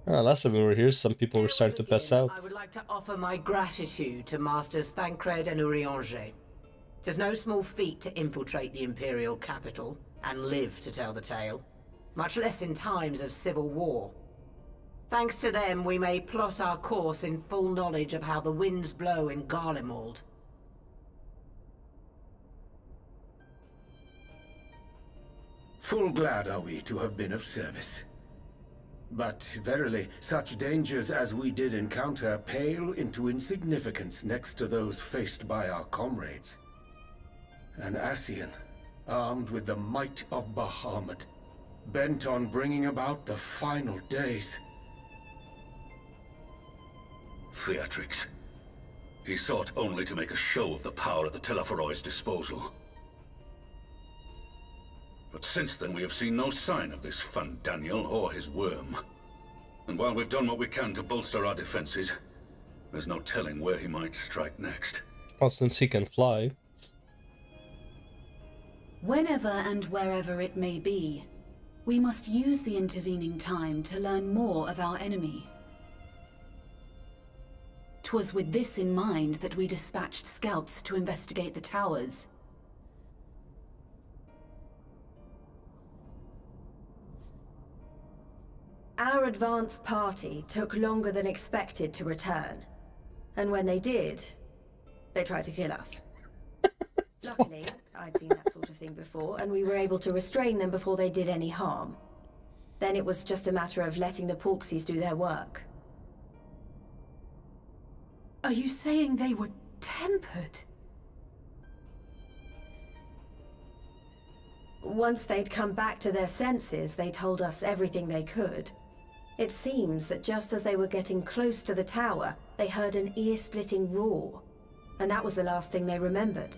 Last time we were here, some people were Ere we starting to pass begin, out. I would like to offer my gratitude to Masters Thancred and Urianger. Tis no small feat to infiltrate the Imperial capital and live to tell the tale, much less in times of civil war. Thanks to them, we may plot our course in full knowledge of how the winds blow in Garlemald. Full glad are we to have been of service. But verily, such dangers as we did encounter pale into insignificance next to those faced by our comrades. An Ascian, armed with the might of Bahamut, bent on bringing about the final days. Theatrics. He sought only to make a show of the power at the Telophoroid's disposal. But since then we have seen no sign of this Daniel or his worm. And while we've done what we can to bolster our defenses, there's no telling where he might strike next. Well, since he can fly. Whenever and wherever it may be, we must use the intervening time to learn more of our enemy. 'Twas with this in mind that we dispatched scouts to investigate the towers. Our advance party took longer than expected to return. And when they did, they tried to kill us. Luckily, I'd seen that sort of thing before, and we were able to restrain them before they did any harm. Then it was just a matter of letting the Porksies do their work. Are you saying they were tempered? Once they'd come back to their senses, they told us everything they could. It seems that just as they were getting close to the tower, they heard an ear-splitting roar. And that was the last thing they remembered.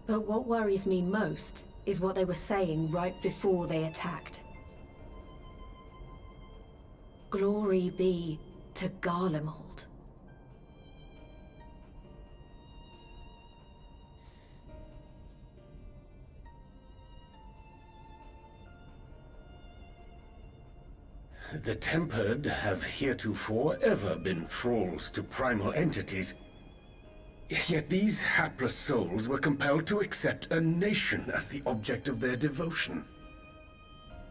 But what worries me most is what they were saying right before they attacked. Glory be to Garlemald. The Tempered have heretofore ever been thralls to primal entities. Yet these hapless souls were compelled to accept a nation as the object of their devotion.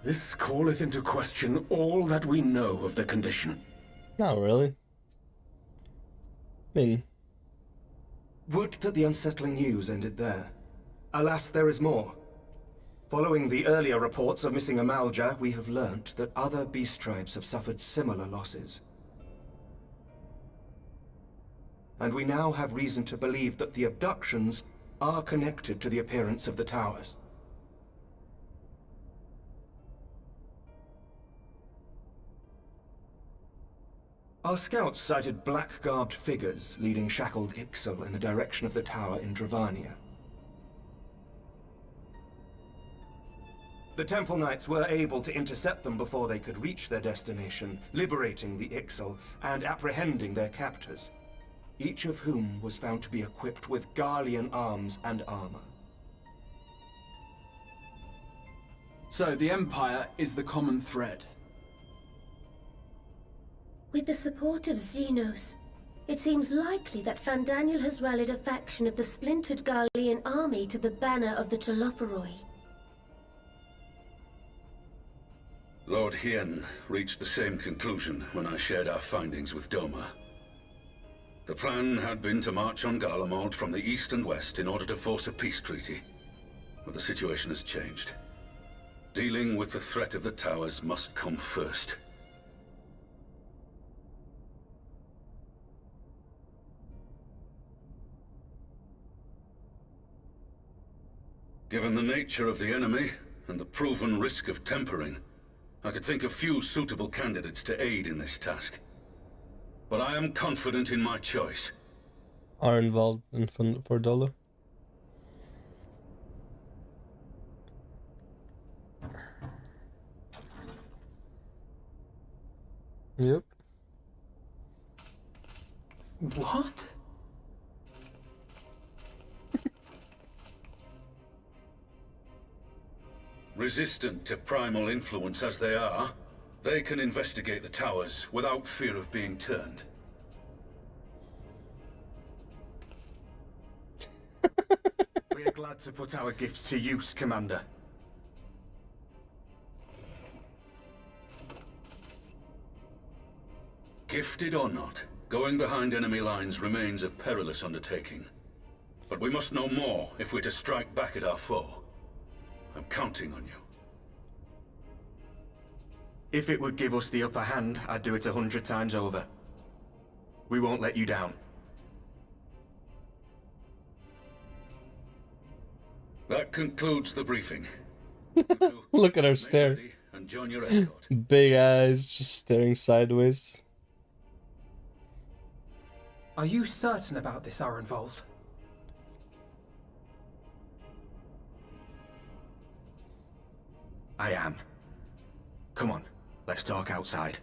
This calleth into question all that we know of the condition. Not really. I mean... Would that the unsettling news ended there. Alas, there is more. Following the earlier reports of missing Amalja, we have learnt that other beast tribes have suffered similar losses. And we now have reason to believe that the abductions are connected to the appearance of the towers. Our scouts sighted black-garbed figures leading shackled Ixal in the direction of the tower in Dravania. The Temple Knights were able to intercept them before they could reach their destination, liberating the Ixal and apprehending their captors, each of whom was found to be equipped with Garlean arms and armor. So the Empire is the common thread. With the support of Xenos, it seems likely that Daniel has rallied a faction of the splintered Garlean army to the banner of the Telophoroi. Lord Hien reached the same conclusion when I shared our findings with Doma. The plan had been to march on Garlemald from the east and west in order to force a peace treaty. But the situation has changed. Dealing with the threat of the towers must come first. Given the nature of the enemy and the proven risk of tempering, I could think of few suitable candidates to aid in this task. But I am confident in my choice. Arnvald and Fordola. Yep. What? Resistant to primal influence as they are, they can investigate the towers without fear of being turned. We're glad to put our gifts to use, Commander. Gifted or not, going behind enemy lines remains a perilous undertaking. But we must know more if we're to strike back at our foe. I'm counting on you. If it would give us the upper hand, I'd do it 100 times over. We won't let you down. That concludes the briefing. Look at her Make stare. ready and join your escort. Big eyes just staring sideways. Are you certain about this, Arenvold? I am. Come on, let's talk outside.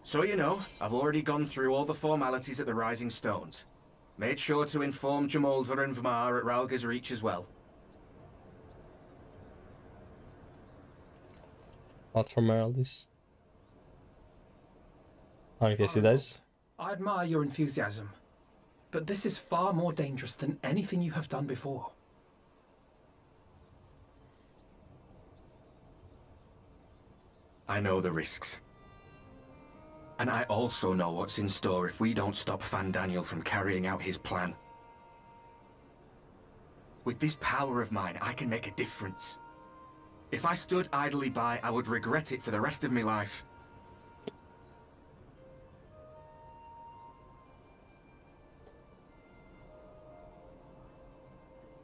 So you know, I've already gone through all the formalities at the Rising Stones. Made sure to inform Jamoldvar and Vmar at Ralga's Reach as well. Not from Meraldis. I guess he does. I admire your enthusiasm, but this is far more dangerous than anything you have done before. I know the risks. And I also know what's in store if we don't stop Fandaniel from carrying out his plan. With this power of mine, I can make a difference. If I stood idly by, I would regret it for the rest of my life.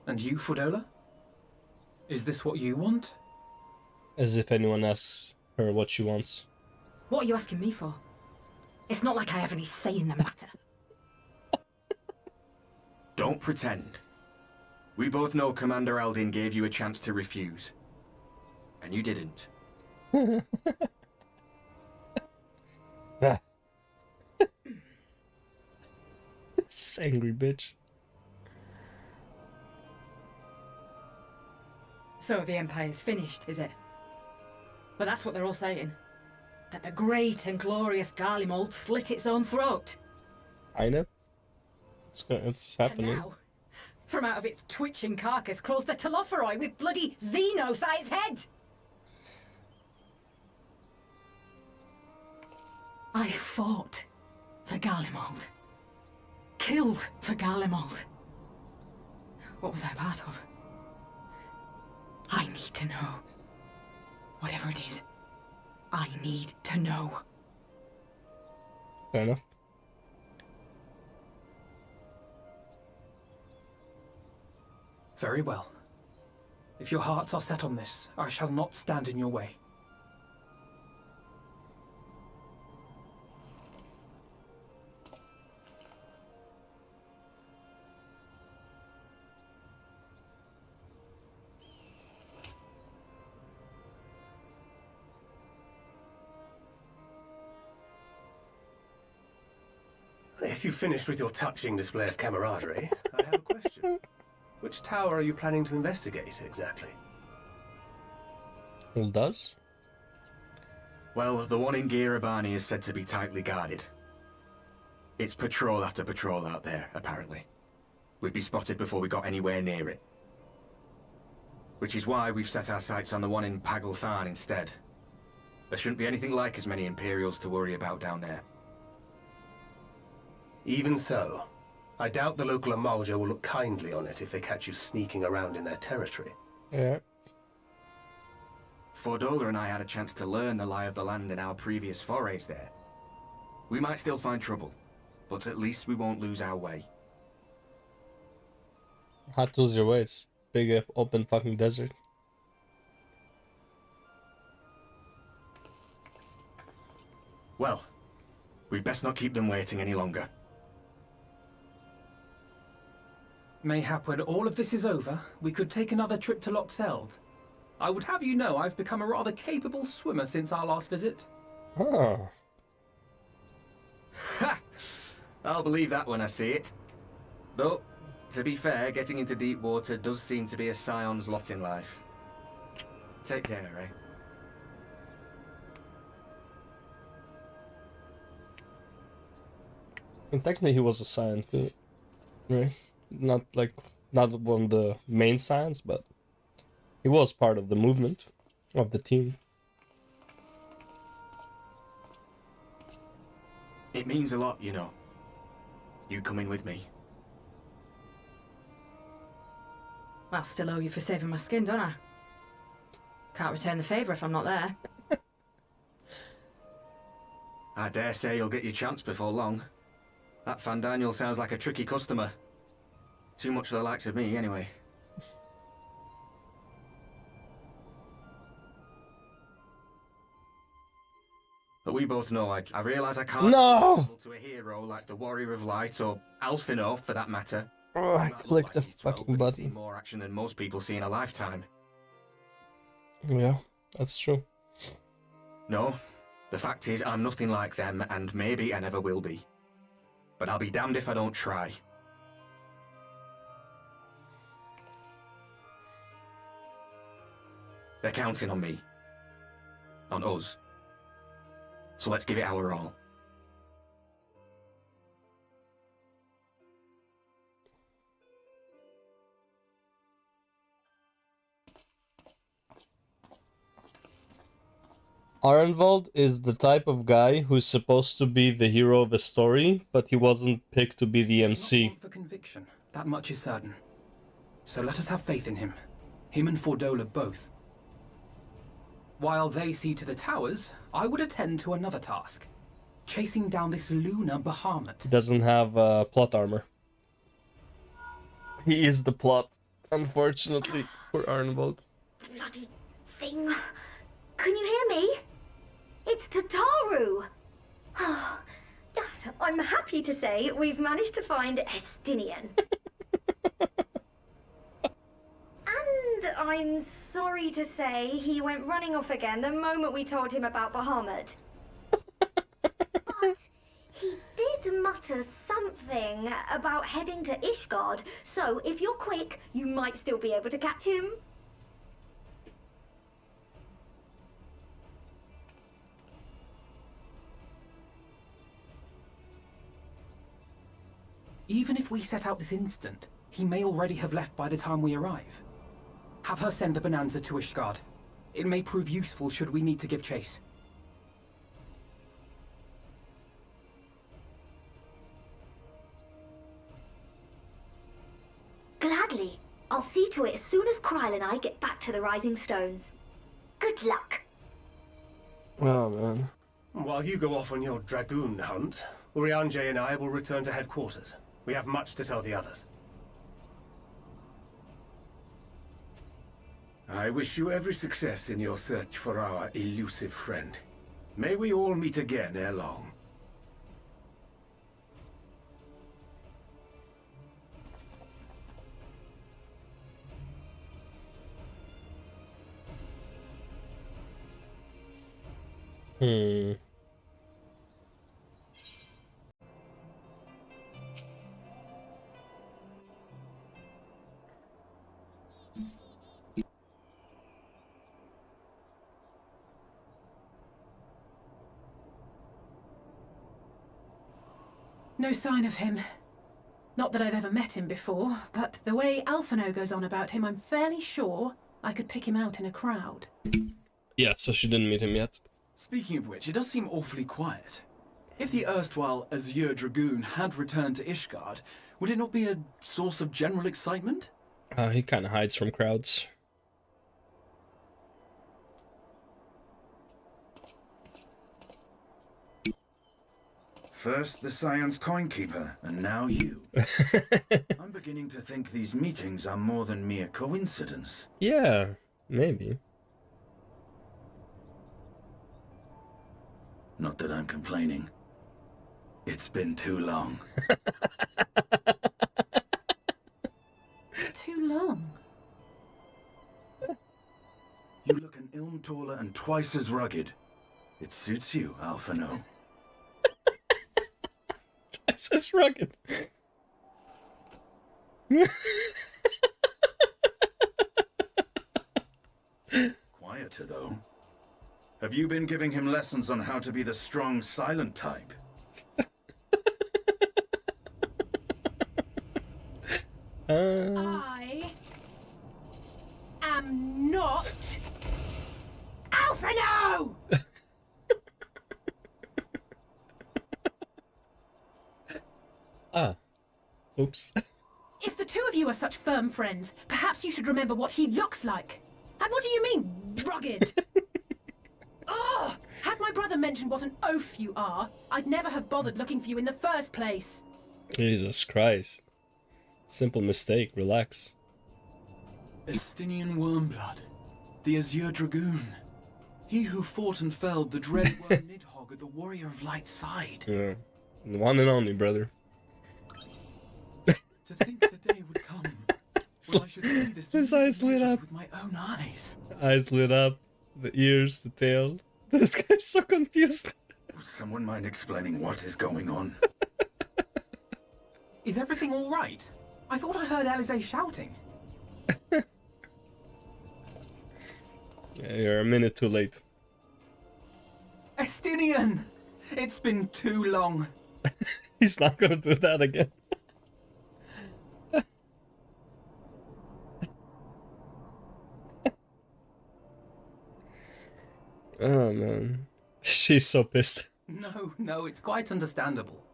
And you, Fordola? Is this what you want? As if anyone asks her what she wants. What are you asking me for? It's not like I have any say in the matter. Don't pretend. We both know Commander Eldin gave you a chance to refuse. And you didn't. This angry bitch. So the Empire's finished, is it? But that's what they're all saying. That the great and glorious Garlemald slit its own throat. I know. It's happening. And now, from out of its twitching carcass crawls the Telophoroi with bloody Xenos at its head! I fought for Garlemald. Killed for Garlemald. What was I part of? I need to know. Whatever it is, I need to know. Fair enough. Very well. If your hearts are set on this, I shall not stand in your way. If you've finished with your touching display of camaraderie, I have a question. Which tower are you planning to investigate, exactly? Who does? Well, the one in Girabani is said to be tightly guarded. It's patrol after patrol out there, apparently. We'd be spotted before we got anywhere near it. Which is why we've set our sights on the one in Pagalthan instead. There shouldn't be anything like as many Imperials to worry about down there. Even so, I doubt the local Amalja will look kindly on it if they catch you sneaking around in their territory. Yeah. Fordola and I had a chance to learn the lie of the land in our previous forays there. We might still find trouble, but at least we won't lose our way. How to lose your way? It's big open fucking desert. Well, we'd best not keep them waiting any longer. Mayhap when all of this is over, we could take another trip to Loch Seld. I would have you know I've become a rather capable swimmer since our last visit. Oh. Ha! I'll believe that when I see it. Though, to be fair, getting into deep water does seem to be a scion's lot in life. Take care, eh? And technically he was a scion too, right? Not one of the main science, but he was part of the movement of the team. It means a lot, you know. You coming with me? I'll still owe you for saving my skin, don't I? Can't return the favour if I'm not there. I dare say you'll get your chance before long. That Fandaniel sounds like a tricky customer. Too much for the likes of me, anyway. But we both know I realise I can't No! to a hero like the Warrior of Light or Alphino, for that matter. Oh, I clicked the fucking But he's button. seen more action than most people see in a lifetime. Yeah, that's true. No, the fact is I'm nothing like them, and maybe I never will be. But I'll be damned if I don't try. They're counting on me. On us. So let's give it our all. Arenvald is the type of guy who's supposed to be the hero of a story, but he wasn't picked to be the MC. Not one for conviction, that much is certain. So let us have faith in him. Him and Fordola both. While they see to the towers, I would attend to another task. Chasing down this lunar Bahamut. He doesn't have plot armor. He is the plot, unfortunately, for Arenvald. Bloody thing. Can you hear me? It's Tataru! I'm happy to say we've managed to find Estinian. And I'm sorry to say he went running off again the moment we told him about Bahamut. But he did mutter something about heading to Ishgard, so if you're quick, you might still be able to catch him. Even if we set out this instant, he may already have left by the time we arrive. Have her send the Bonanza to Ishgard. It may prove useful should we need to give chase. Gladly. I'll see to it as soon as Kryl and I get back to the Rising Stones. Good luck. Oh, man. While you go off on your dragoon hunt, Urianger and I will return to headquarters. We have much to tell the others. I wish you every success in your search for our elusive friend. May we all meet again ere long. No sign of him. Not that I've ever met him before, but the way Alphino goes on about him, I'm fairly sure I could pick him out in a crowd. Yeah, so she didn't meet him yet. Speaking of which, it does seem awfully quiet. If the erstwhile Azure Dragoon had returned to Ishgard, would it not be a source of general excitement? He kind of hides from crowds. First the Scion's Coinkeeper, and now you. I'm beginning to think these meetings are more than mere coincidence. Yeah, maybe. Not that I'm complaining. It's been too long. Too long? You look an ilm taller and twice as rugged. It suits you, Alphano. Twice as rugged. Quieter, though. Have you been giving him lessons on how to be the strong, silent type? I am not Alphino! Oops. If the two of you are such firm friends, perhaps you should remember what he looks like. And what do you mean, rugged? Oh, had my brother mentioned what an oaf you are, I'd never have bothered looking for you in the first place. Jesus Christ. Simple mistake, relax. Estinian Wormblood, the Azure Dragoon. He who fought and felled the dread worm Nidhogg at the Warrior of Light's side. Yeah. The one and only, brother. To think the day would come when I should see this His eyes lit up. with my own eyes. Eyes lit up, the ears, the tail. This guy's so confused. Would someone mind explaining what is going on? Is everything all right? I thought I heard Alize shouting. Yeah, you're a minute too late. Estinian! It's been too long. He's not gonna do that again. Oh man, she's so pissed. No, it's quite understandable.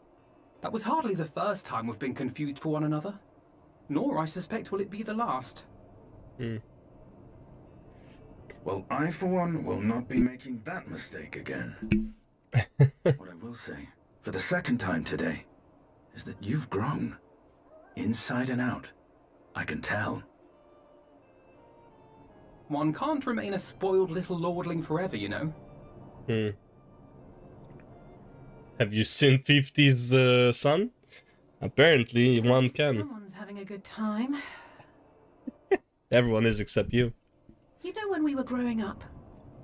That was hardly the first time we've been confused for one another. Nor, I suspect, will it be the last. Well, I, for one, will not be making that mistake again. What I will say, for the second time today, is that you've grown. Inside and out. I can tell. One can't remain a spoiled little lordling forever, you know. Have you seen 50's son? Apparently, one can. Someone's having a good time. Everyone is except you. You know, when we were growing up,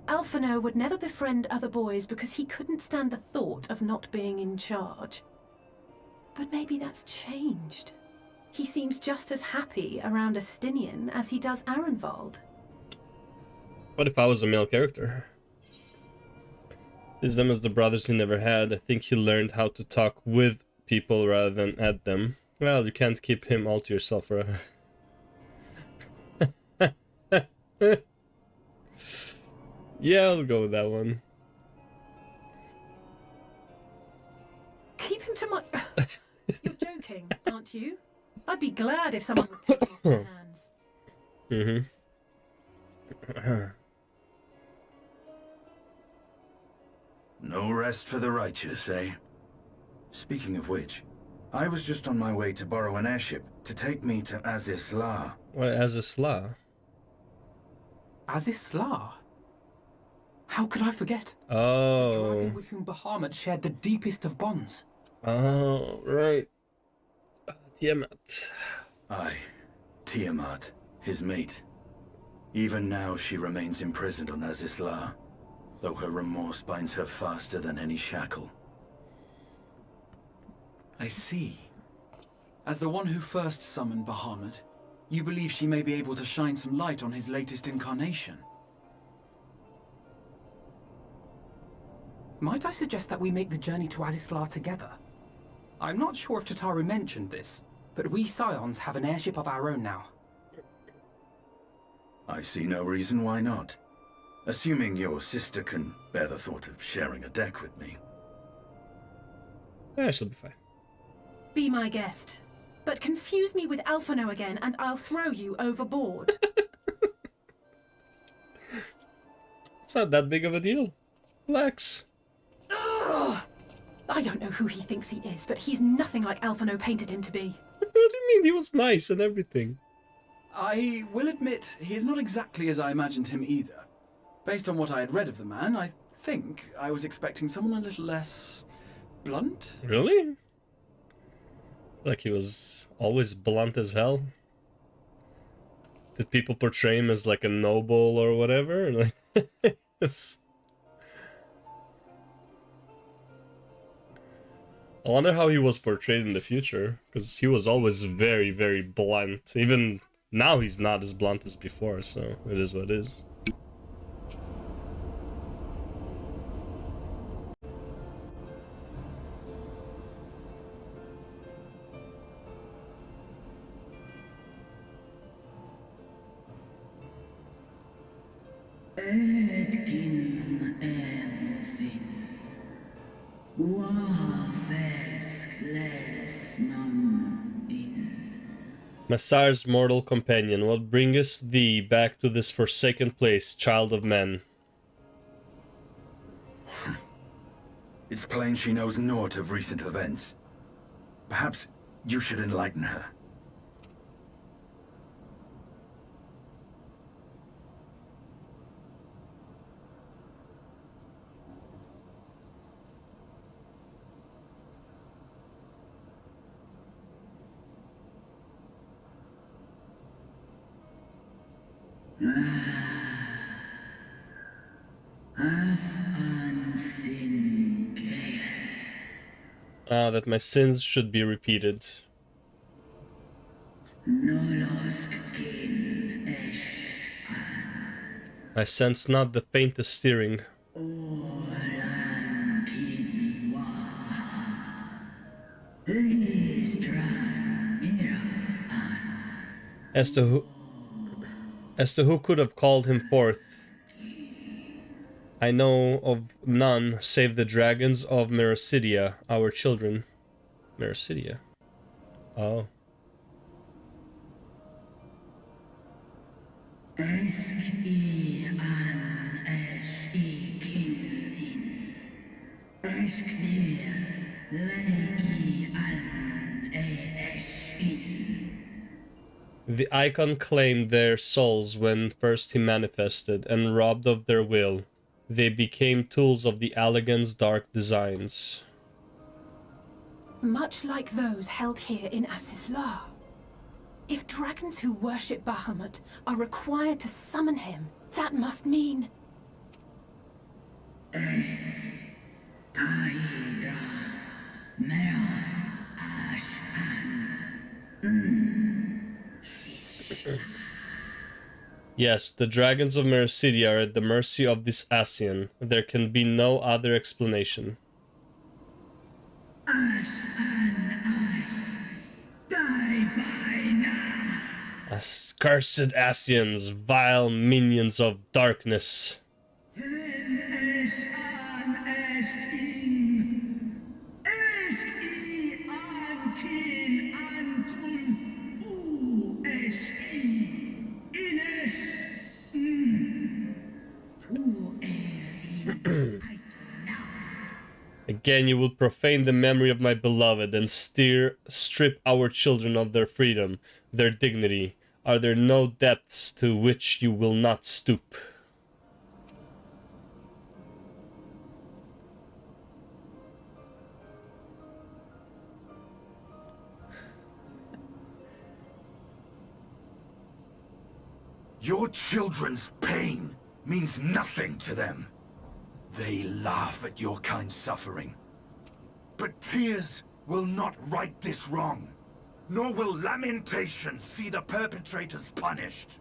Alphino would never befriend other boys because he couldn't stand the thought of not being in charge. But maybe that's changed. He seems just as happy around Estinian as he does Arenvald. What if I was a male character? Is them as the brothers he never had. I think he learned how to talk with people rather than at them. Well, you can't keep him all to yourself forever. Yeah, I'll go with that one. Keep him to my... You're joking, aren't you? I'd be glad if someone would take him off my hands. No rest for the righteous, eh? Speaking of which, I was just on my way to borrow an airship to take me to Azis La. What, Azis La? Azis La? How could I forget? The Oh. dragon with whom Bahamut shared the deepest of bonds. Oh, right. Tiamat. Aye, Tiamat, his mate. Even now she remains imprisoned on Azis La, though her remorse binds her faster than any shackle. I see. As the one who first summoned Bahamut, you believe she may be able to shine some light on his latest incarnation. Might I suggest that we make the journey to Azisla together? I'm not sure if Tataru mentioned this, but we Scions have an airship of our own now. I see no reason why not. Assuming your sister can bear the thought of sharing a deck with me. Yeah, she'll be fine. Be my guest. But confuse me with Alphino again and I'll throw you overboard. It's not that big of a deal. Relax. Ugh! I don't know who he thinks he is, but he's nothing like Alphino painted him to be. What do you mean? He was nice and everything. I will admit, he is not exactly as I imagined him either. Based on what I had read of the man, I think I was expecting someone a little less blunt. Really? Like he was always blunt as hell? Did people portray him as like a noble or whatever? Yes. I wonder how he was portrayed in the future, because he was always very, very blunt. Even now he's not as blunt as before, so it is what it is. Messar's mortal companion, what bringeth thee back to this forsaken place, child of men? It's plain she knows naught of recent events. Perhaps you should enlighten her. That my sins should be repeated. I sense not the faintest stirring. As to who could have called him forth, I know of none save the dragons of Mericidia, our children. Mericidia? Oh. The icon claimed their souls when first he manifested, and robbed of their will, they became tools of the Allagan's dark designs. Much like those held here in Asisla. If dragons who worship Bahamut are required to summon him, that must mean... Yes, the dragons of Mericidia are at the mercy of this Asian. There can be no other explanation. Cursed Asians, vile minions of darkness. Again you will profane the memory of my beloved and strip our children of their freedom, their dignity. Are there no depths to which you will not stoop? Your children's pain means nothing to them. They laugh at your kind suffering. But tears will not right this wrong, nor will lamentations see the perpetrators punished.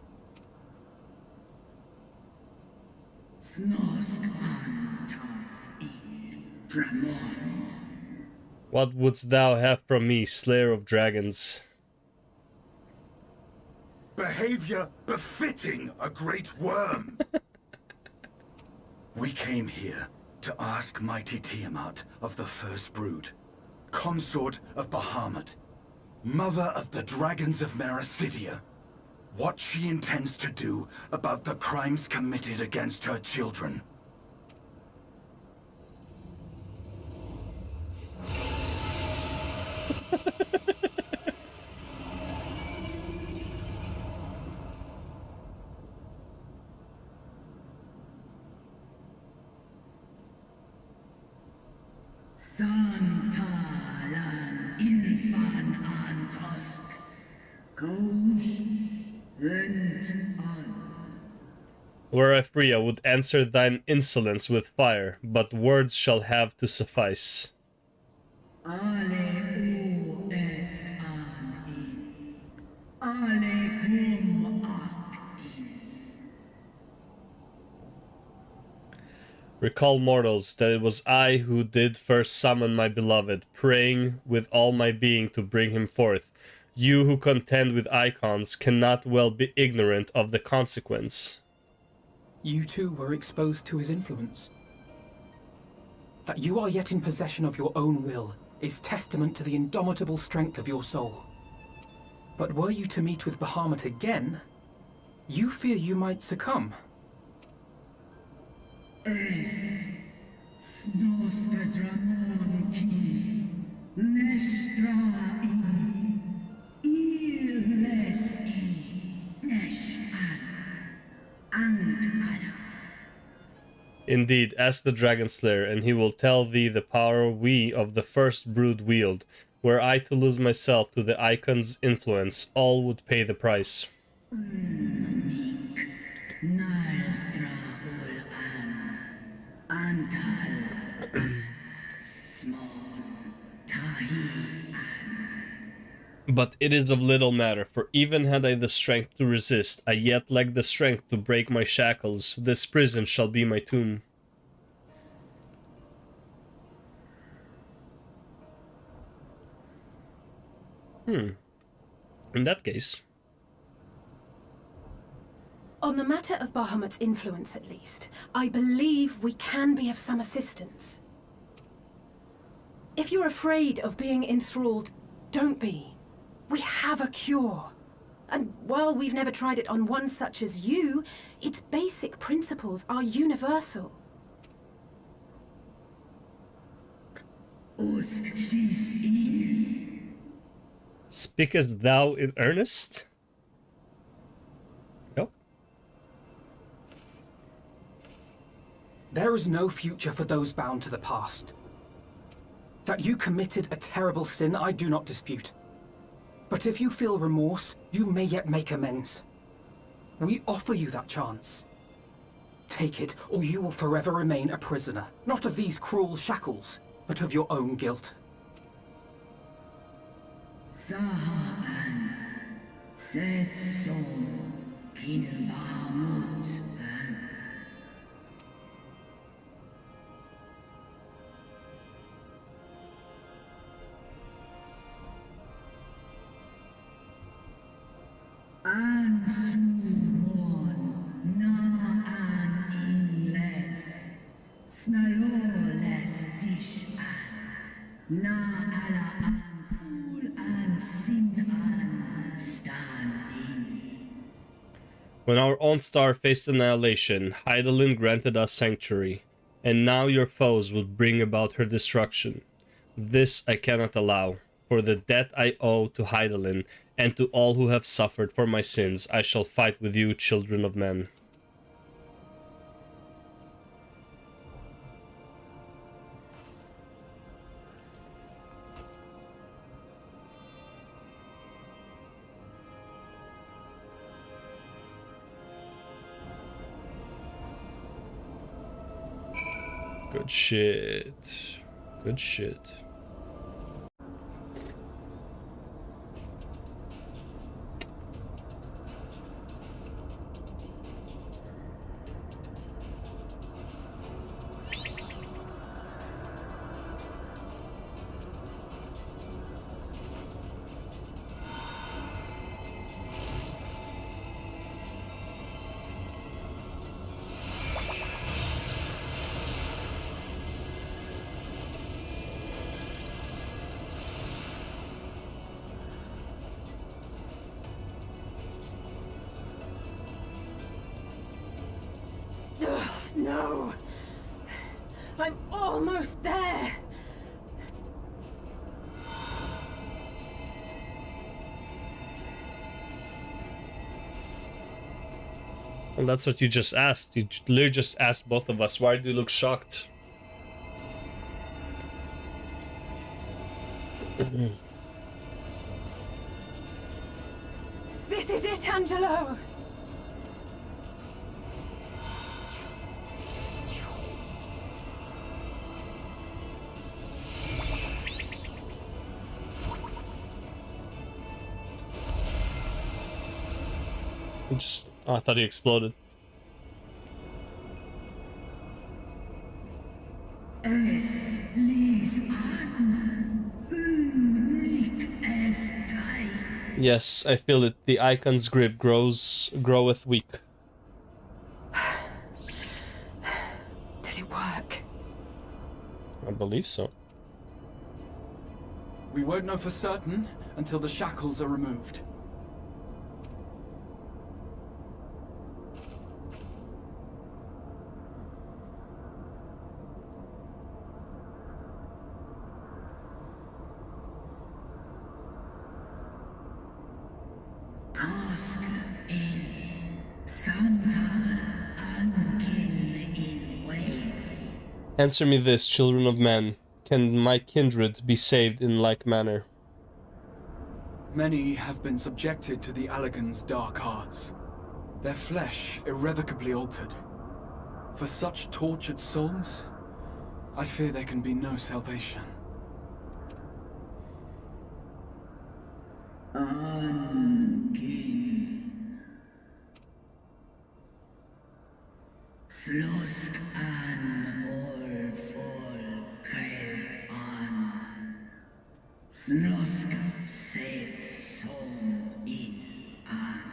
What wouldst thou have from me, slayer of dragons? Behavior befitting a great worm. We came here to ask mighty Tiamat of the First Brood, consort of Bahamut, mother of the dragons of Mericidia, what she intends to do about the crimes committed against her children. Santalan infan antosk. Gosh rent an. Were I free, I would answer thine insolence with fire, but words shall have to suffice. Ale o esk an in. Ale kum ak in. Recall, mortals, that it was I who did first summon my beloved, praying with all my being to bring him forth. You who contend with icons cannot well be ignorant of the consequence. You too were exposed to his influence. That you are yet in possession of your own will is testament to the indomitable strength of your soul. But were you to meet with Bahamut again, you fear you might succumb. Es snoska dramon king nestra in illes I nesh an. Indeed, ask the Dragon Slayer, and he will tell thee the power we of the first brood wield. Were I to lose myself to the icon's influence, all would pay the price. But it is of little matter, for even had I the strength to resist, I yet lack the strength to break my shackles. This prison shall be my tomb. In that case... On the matter of Bahamut's influence, at least, I believe we can be of some assistance. If you're afraid of being enthralled, don't be. We have a cure. And while we've never tried it on one such as you, its basic principles are universal. Speakest thou in earnest? No. There is no future for those bound to the past. That you committed a terrible sin, I do not dispute. But if you feel remorse, you may yet make amends. We offer you that chance. Take it, or you will forever remain a prisoner, not of these cruel shackles, but of your own guilt. Sahaan, Setso, Kin Bahamut, An sumon na an inles snaloles dish an na ala an ul an sin an stan in. When our own star faced annihilation, Hydaelyn granted us sanctuary, and now your foes would bring about her destruction. This I cannot allow. For the debt I owe to Hydaelyn, and to all who have suffered for my sins, I shall fight with you, children of men. Good shit. Good shit. No! I'm almost there! Well, that's what you just asked. You literally just asked both of us. Why do you look shocked? This is it, Angelo! Oh, I thought he exploded. Yes, I feel it. The icon's grip groweth weak. Did it work? I believe so. We won't know for certain until the shackles are removed. Answer me this, children of men. Can my kindred be saved in like manner? Many have been subjected to the Allagan's dark arts, their flesh irrevocably altered. For such tortured souls, I fear there can be no salvation. Slusk an ol fol kail an. Slusk saith som in an.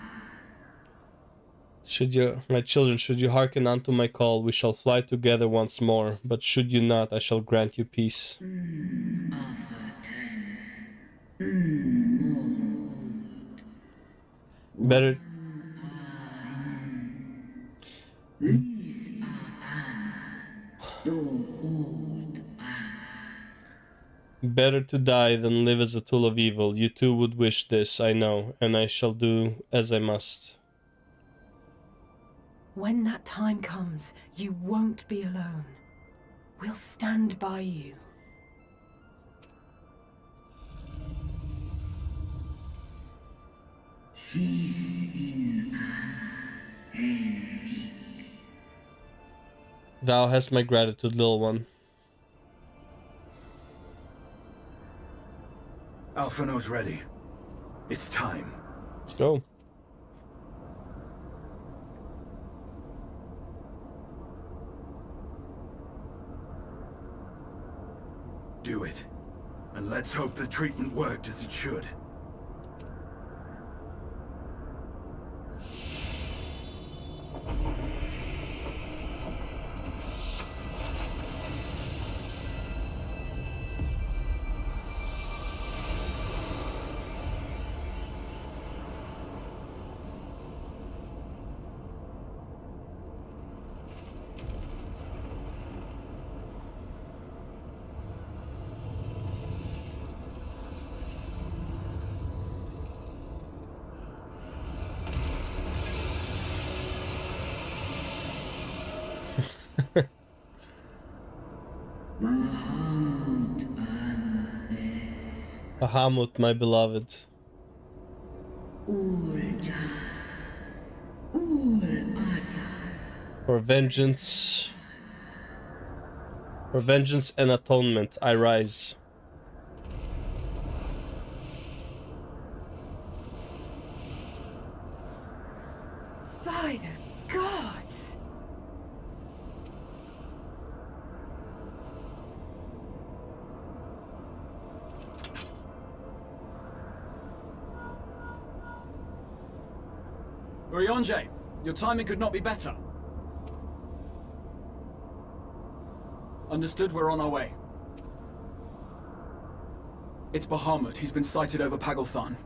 My children, should you hearken unto my call, we shall fly together once more. But should you not, I shall grant you peace. Better. Better to die than live as a tool of evil. You too would wish this, I know, and I shall do as I must. When that time comes, you won't be alone. We'll stand by you. Thou hast my gratitude, little one. Alphino's ready. It's time. Let's go. Do it. And let's hope the treatment worked as it should. Bahamut, my beloved. For vengeance and atonement, I rise. By the gods! Urianger, your timing could not be better. Understood, we're on our way. It's Bahamut. He's been sighted over Pagalthan.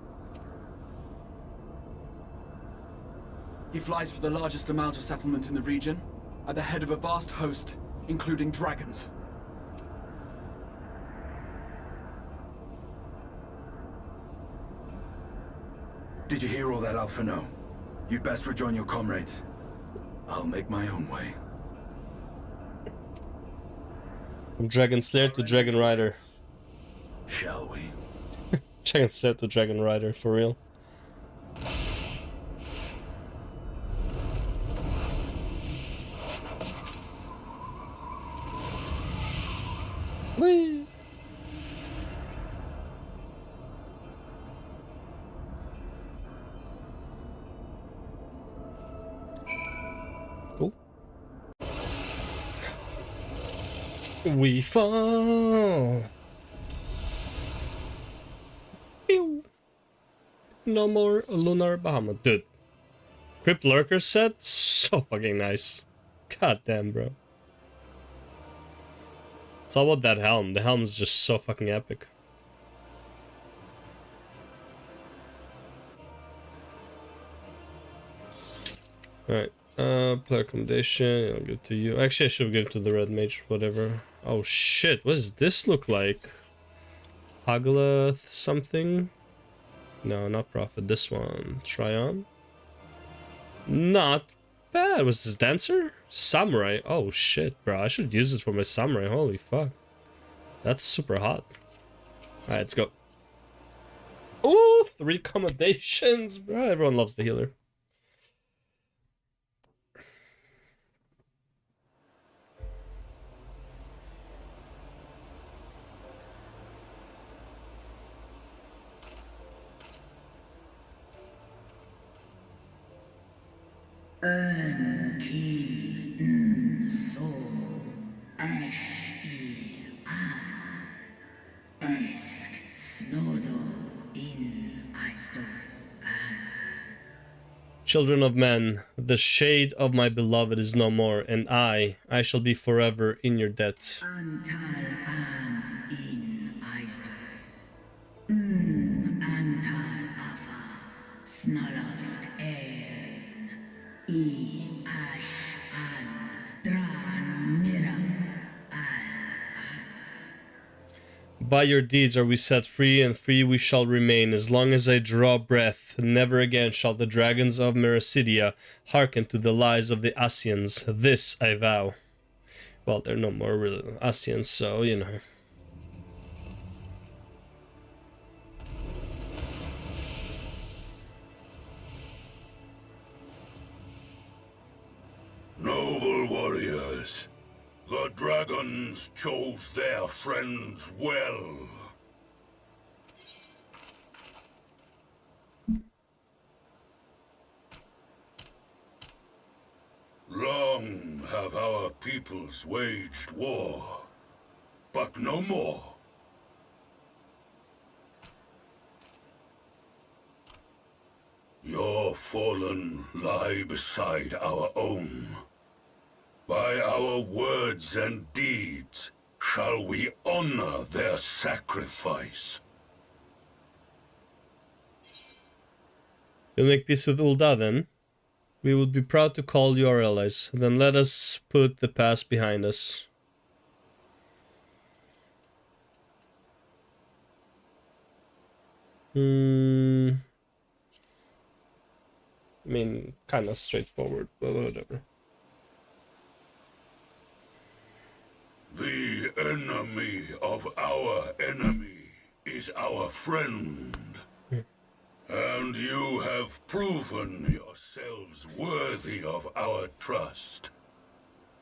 He flies for the largest Amalja settlement in the region, at the head of a vast host, including dragons. Did you hear all that, Alphino? You'd best rejoin your comrades. I'll make my own way. From Dragon Slayer to Dragon Rider. Shall we? Check instead to Dragon Rider, for real. Whee! Cool. We fall. Pew. No more Lunar Bahamut. Dude. Crypt Lurker set? So fucking nice. God damn, bro. It's all about that helm. The helm is just so fucking epic. Alright. Player accommodation. I'll give it to you. Actually, I should give it to the red mage, whatever. Oh shit, what does this look like? Haglath something? No, not Prophet. This one. Try on. Not bad. Was this Dancer? Samurai. Oh shit, bro. I should use it for my Samurai. Holy fuck. That's super hot. Alright, let's go. Ooh, 3 accommodations, bro. Everyone loves the healer. Kin so ash esk snodo in aisto. Children of men, the shade of my beloved is no more, and I shall be forever in your debt. Antal an in aisto. Antal afa snalosk I ash an dran mira By your deeds are we set free, and free we shall remain. As long as I draw breath, never again shall the dragons of Mericidia hearken to the lies of the Asians. This I vow. Well, they're no more real Asians, so, you know. Noble warriors, the dragons chose their friends well. Long have our peoples waged war, but no more. Your fallen lie beside our own. By our words and deeds shall we honor their sacrifice. You'll make peace with Ul'dah then? We would be proud to call you our allies. Then let us put the past behind us. I mean, kind of straightforward, but whatever. The enemy of our enemy is our friend. And you have proven yourselves worthy of our trust.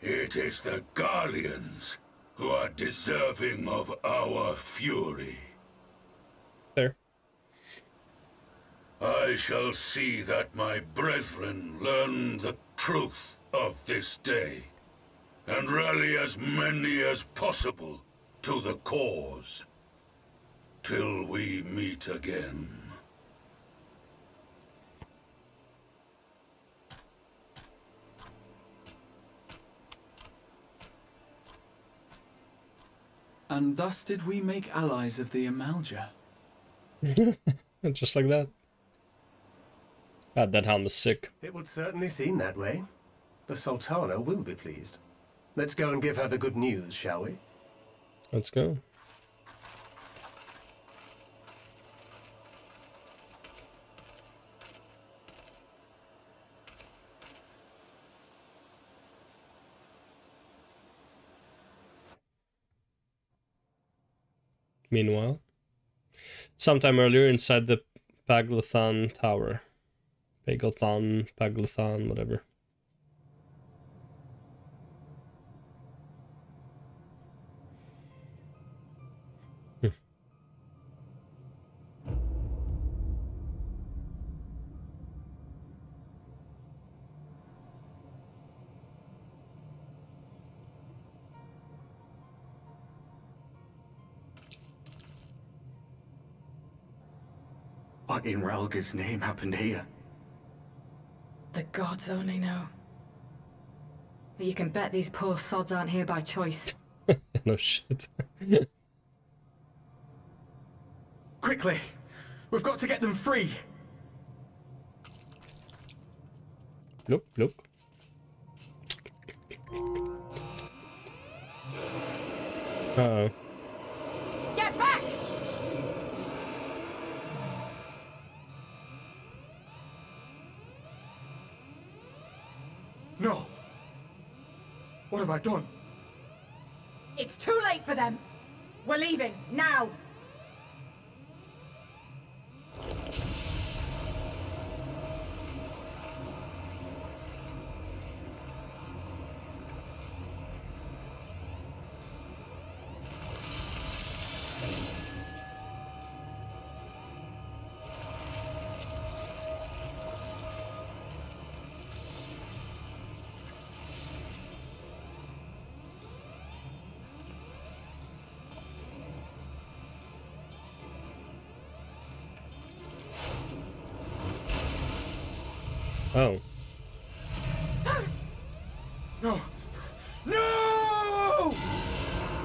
It is the Garleans who are deserving of our fury. Fair. I shall see that my brethren learn the truth of this day, and rally as many as possible to the cause, till we meet again. And thus did we make allies of the Amalja. Just like that. God, that helm is sick. It would certainly seem that way. The Sultana will be pleased. Let's go and give her the good news, shall we? Let's go. Meanwhile, Sometime earlier inside the Paglathon Tower. Paglathon, whatever. What in Ralga's name happened here? The gods only know. But you can bet these poor sods aren't here by choice. No shit. Quickly! We've got to get them free! Look. Uh-oh. Get back! No! What have I done? It's too late for them! We're leaving, now! Oh. No! No!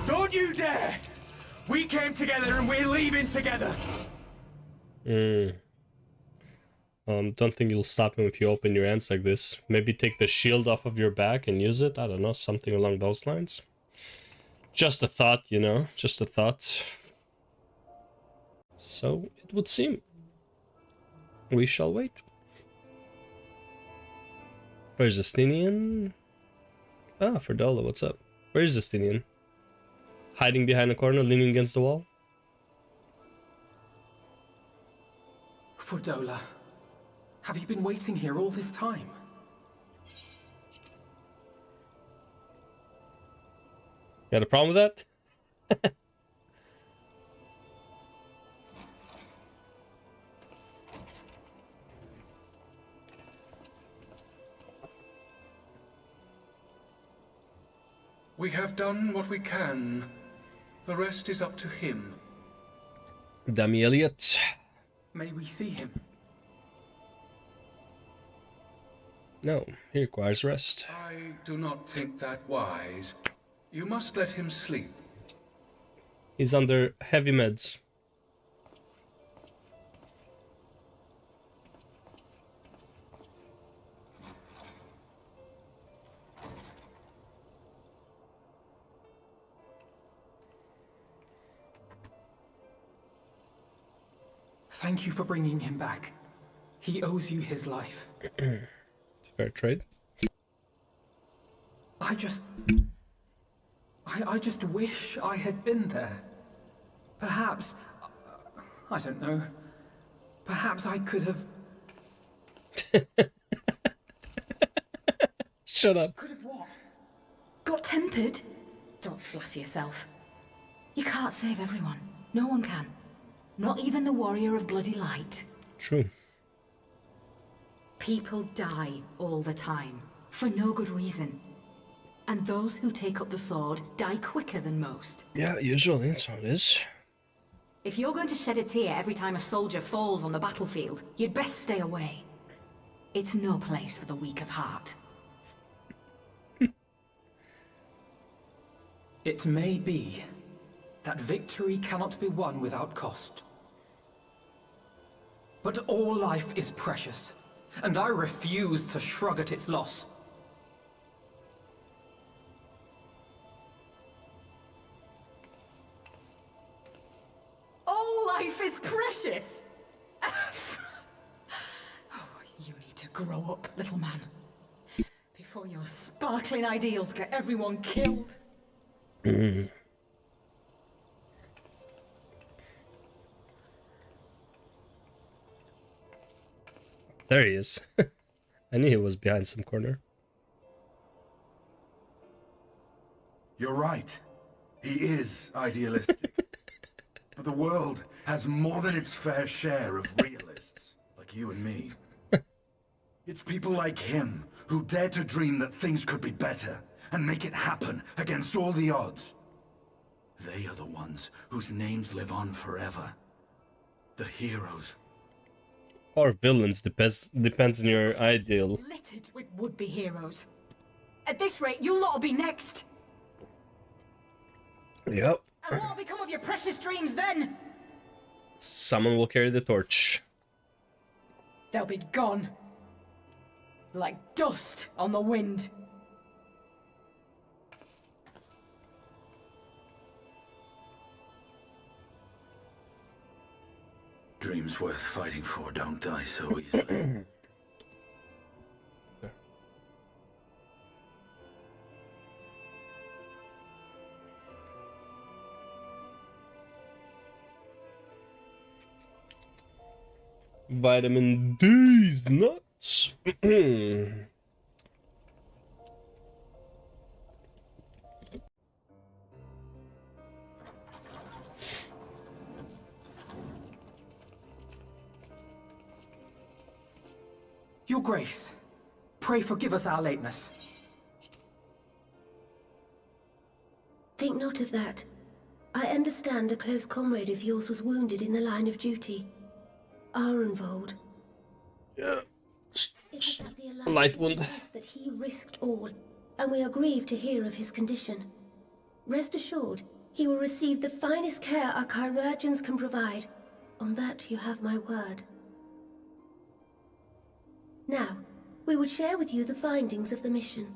Don't you dare! We came together and we're leaving together! Don't think you'll stop him if you open your hands like this. Maybe take the shield off of your back and use it. I don't know, something along those lines. Just a thought, you know, just a thought. So it would seem. We shall wait. Where's Justinian? Ah, Ferdola, what's up? Where's Justinian? Hiding behind a corner, leaning against the wall? Ferdola, have you been waiting here all this time? Got a problem with that? We have done what we can. The rest is up to him. Dummy Elliot. May we see him? No, he requires rest. I do not think that wise. You must let him sleep. He's under heavy meds. Thank you for bringing him back. He owes you his life. It's a fair trade. I just wish I had been there. Perhaps, I don't know. Perhaps I could have... Shut up. Could have what? Got tempered? Don't flatter yourself. You can't save everyone. No one can. Not even the warrior of bloody light. True. People die all the time, for no good reason. And those who take up the sword die quicker than most. Yeah, usually that's how it is. If you're going to shed a tear every time a soldier falls on the battlefield, you'd best stay away. It's no place for the weak of heart. It may be that victory cannot be won without cost. But all life is precious, and I refuse to shrug at its loss. All life is precious! Oh, you need to grow up, little man. Before your sparkling ideals get everyone killed. There he is. I knew he was behind some corner. You're right. He is idealistic. But the world has more than its fair share of realists, like you and me. It's people like him who dare to dream that things could be better and make it happen against all the odds. They are the ones whose names live on forever. The heroes. Or villains, depends on your ideal. Littered with would-be heroes. At this rate, you'll lot be next. Yep. And what'll become of your precious dreams then? Someone will carry the torch. They'll be gone. Like dust on the wind. Dreams worth fighting for don't die so easily. Vitamin D's nuts. Your Grace, pray forgive us our lateness. Think not of that. I understand a close comrade of yours was wounded in the line of duty. Arenvold. Yeah. It was the Alliance Light wound. that he risked all, and we are grieved to hear of his condition. Rest assured, he will receive the finest care our chirurgeons can provide. On that you have my word. Now, we would share with you the findings of the mission.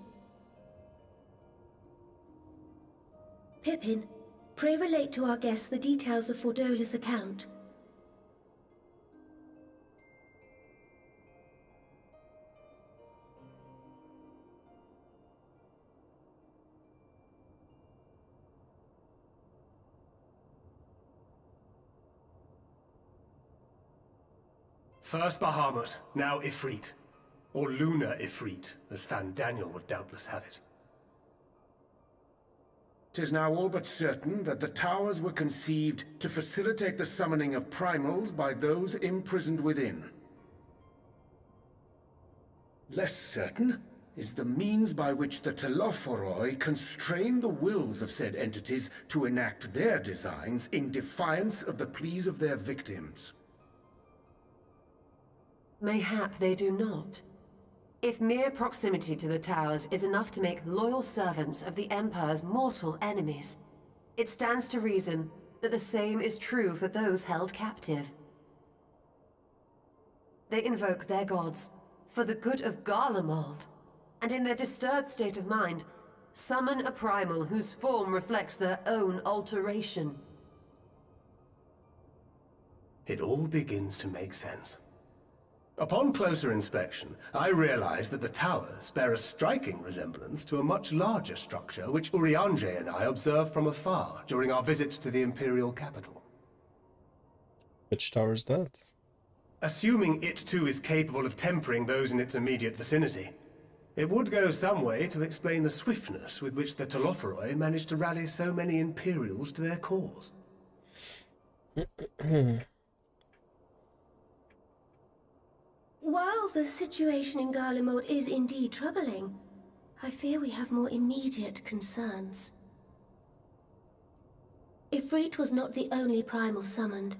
Pippin, pray relate to our guests the details of Fordola's account. First Bahamut, now Ifrit. Or Lunar Ifrit, as Fan Daniel would doubtless have it. 'Tis now all but certain that the towers were conceived to facilitate the summoning of primals by those imprisoned within. Less certain is the means by which the Telophoroi constrain the wills of said entities to enact their designs in defiance of the pleas of their victims. Mayhap they do not. If mere proximity to the towers is enough to make loyal servants of the Empire's mortal enemies, it stands to reason that the same is true for those held captive. They invoke their gods for the good of Garlemald, and in their disturbed state of mind, summon a primal whose form reflects their own alteration. It all begins to make sense. Upon closer inspection, I realized that the towers bear a striking resemblance to a much larger structure which Urianger and I observed from afar during our visit to the Imperial capital. Which tower is that? Assuming it too is capable of tempering those in its immediate vicinity, it would go some way to explain the swiftness with which the Telophoroi managed to rally so many Imperials to their cause. While the situation in Garlemald is indeed troubling, I fear we have more immediate concerns. Ifrit was not the only primal summoned.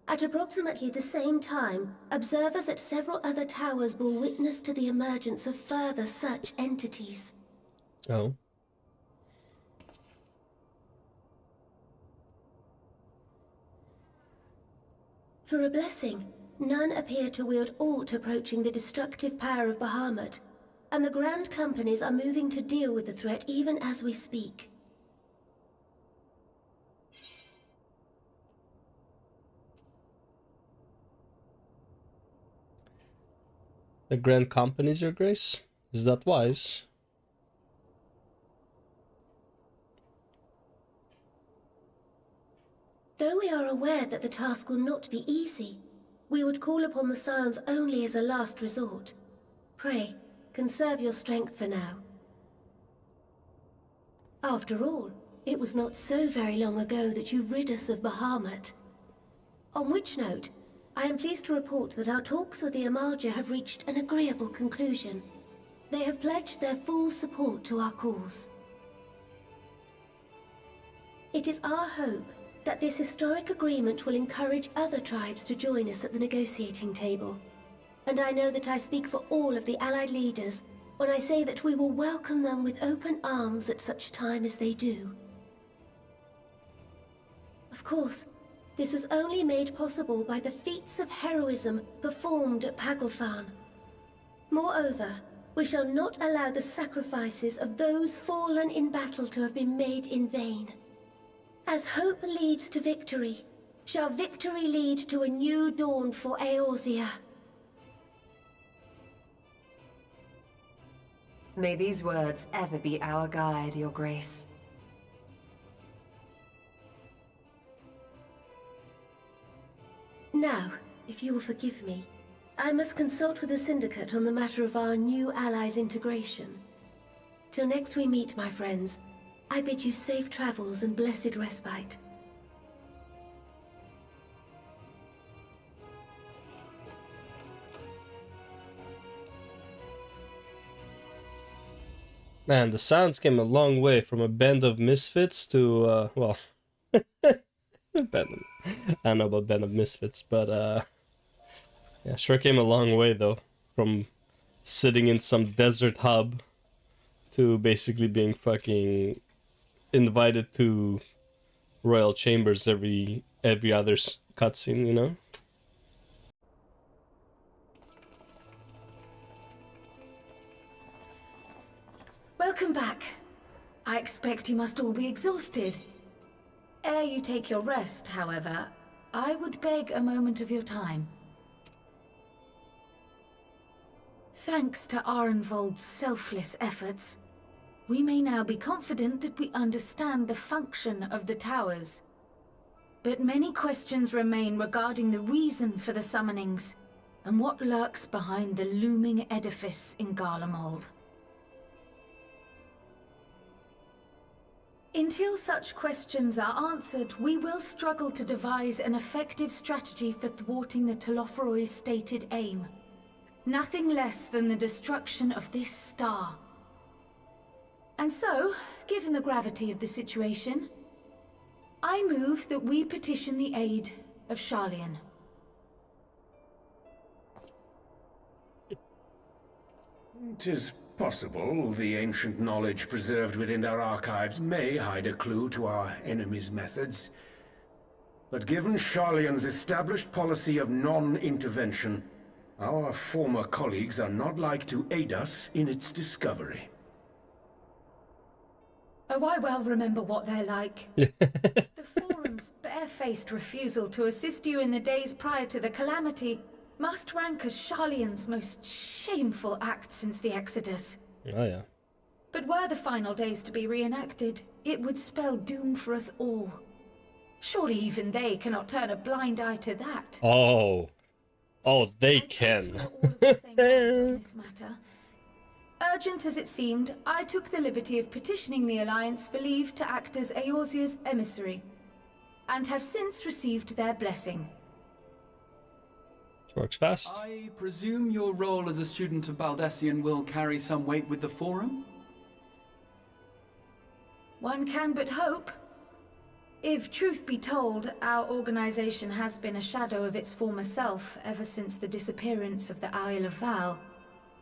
At approximately the same time, observers at several other towers bore witness to the emergence of further such entities. Oh. For a blessing, none appear to wield aught approaching the destructive power of Bahamut, and the Grand Companies are moving to deal with the threat even as we speak. The Grand Companies, Your Grace? Is that wise? Though we are aware that the task will not be easy, we would call upon the Scions only as a last resort. Pray, conserve your strength for now. After all, it was not so very long ago that you rid us of Bahamut. On which note, I am pleased to report that our talks with the Amalja have reached an agreeable conclusion. They have pledged their full support to our cause. It is our hope that this historic agreement will encourage other tribes to join us at the negotiating table. And I know that I speak for all of the Allied leaders when I say that we will welcome them with open arms at such time as they do. Of course, this was only made possible by the feats of heroism performed at Paglfan. Moreover, we shall not allow the sacrifices of those fallen in battle to have been made in vain. As hope leads to victory, shall victory lead to a new dawn for Eorzea. May these words ever be our guide, Your Grace. Now, if you will forgive me, I must consult with the Syndicate on the matter of our new allies' integration. Till next we meet, my friends, I bid you safe travels and blessed respite. Man, the Sounds came a long way from a band of misfits to, well, I don't know about band of misfits, but, yeah, sure came a long way, though, from sitting in some desert hub to basically being fucking invited to royal chambers every other cutscene, you know? Welcome back. I expect you must all be exhausted. Ere you take your rest, however, I would beg a moment of your time. Thanks to Arenvold's selfless efforts, we may now be confident that we understand the function of the towers. But many questions remain regarding the reason for the summonings, and what lurks behind the looming edifice in Garlemald. Until such questions are answered, we will struggle to devise an effective strategy for thwarting the Telophoroi's stated aim. Nothing less than the destruction of this star. And so, given the gravity of the situation, I move that we petition the aid of Sharlayan. It is possible the ancient knowledge preserved within our archives may hide a clue to our enemy's methods. But given Sharlayan's established policy of non-intervention, our former colleagues are not like to aid us in its discovery. Oh, I well remember what they're like. The Forum's barefaced refusal to assist you in the days prior to the calamity must rank as Sharlayan's most shameful act since the Exodus. Oh yeah. But were the final days to be reenacted, it would spell doom for us all. Surely even they cannot turn a blind eye to that. Oh, they can. This matter. Urgent as it seemed, I took the liberty of petitioning the Alliance for leave to act as Eorzea's emissary, and have since received their blessing. Works fast. I presume your role as a student of Baldessian will carry some weight with the Forum? One can but hope. If truth be told, our organization has been a shadow of its former self ever since the disappearance of the Isle of Val.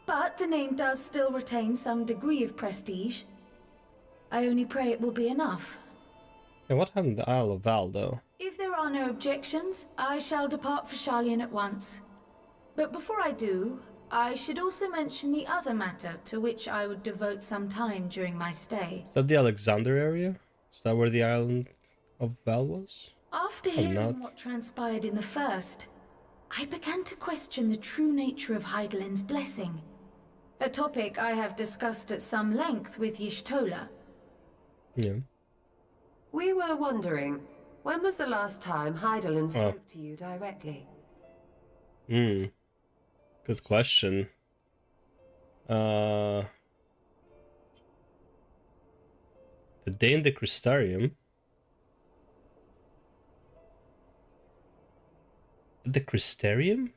But the name does still retain some degree of prestige. I only pray it will be enough. And what happened to the Isle of Val, though? If there are no objections, I shall depart for Sharlayan at once. But before I do, I should also mention the other matter to which I would devote some time during my stay. Is that the Alexander area? Is that where the island of Val was? After hearing what transpired in the first, I began to question the true nature of Hydaelyn's blessing. A topic I have discussed at some length with Y'shtola. Yeah. We were wondering, when was the last time Hydaelyn spoke to you directly? Good question. The day in the Crystarium. The Crystarium?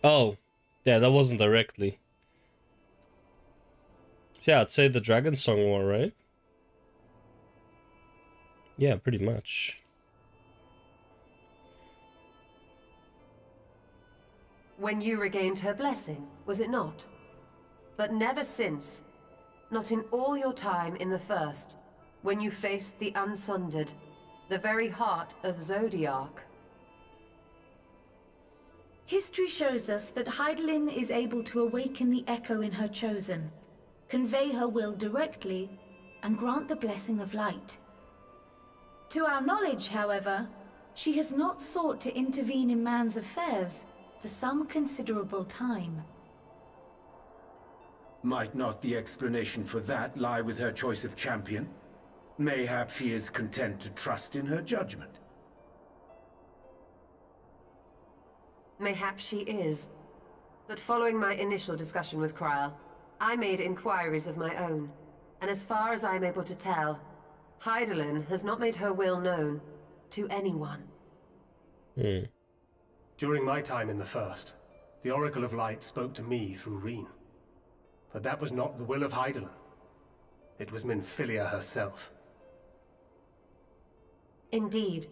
Oh, yeah, that wasn't directly. So yeah, I'd say the Dragon Song War, right? Yeah, pretty much. When you regained her blessing, was it not? But never since. Not in all your time in the First, when you faced the Unsundered, the very heart of Zodiark. History shows us that Hydaelyn is able to awaken the echo in her chosen, convey her will directly, and grant the blessing of light. To our knowledge, however, she has not sought to intervene in man's affairs for some considerable time. Might not the explanation for that lie with her choice of champion? Mayhap she is content to trust in her judgment. Mayhap she is. But following my initial discussion with Kryl, I made inquiries of my own, and as far as I'm able to tell, Hydaelyn has not made her will known to anyone. During my time in the First, the Oracle of Light spoke to me through Reen. But that was not the will of Hydaelyn. It was Minfilia herself. Indeed.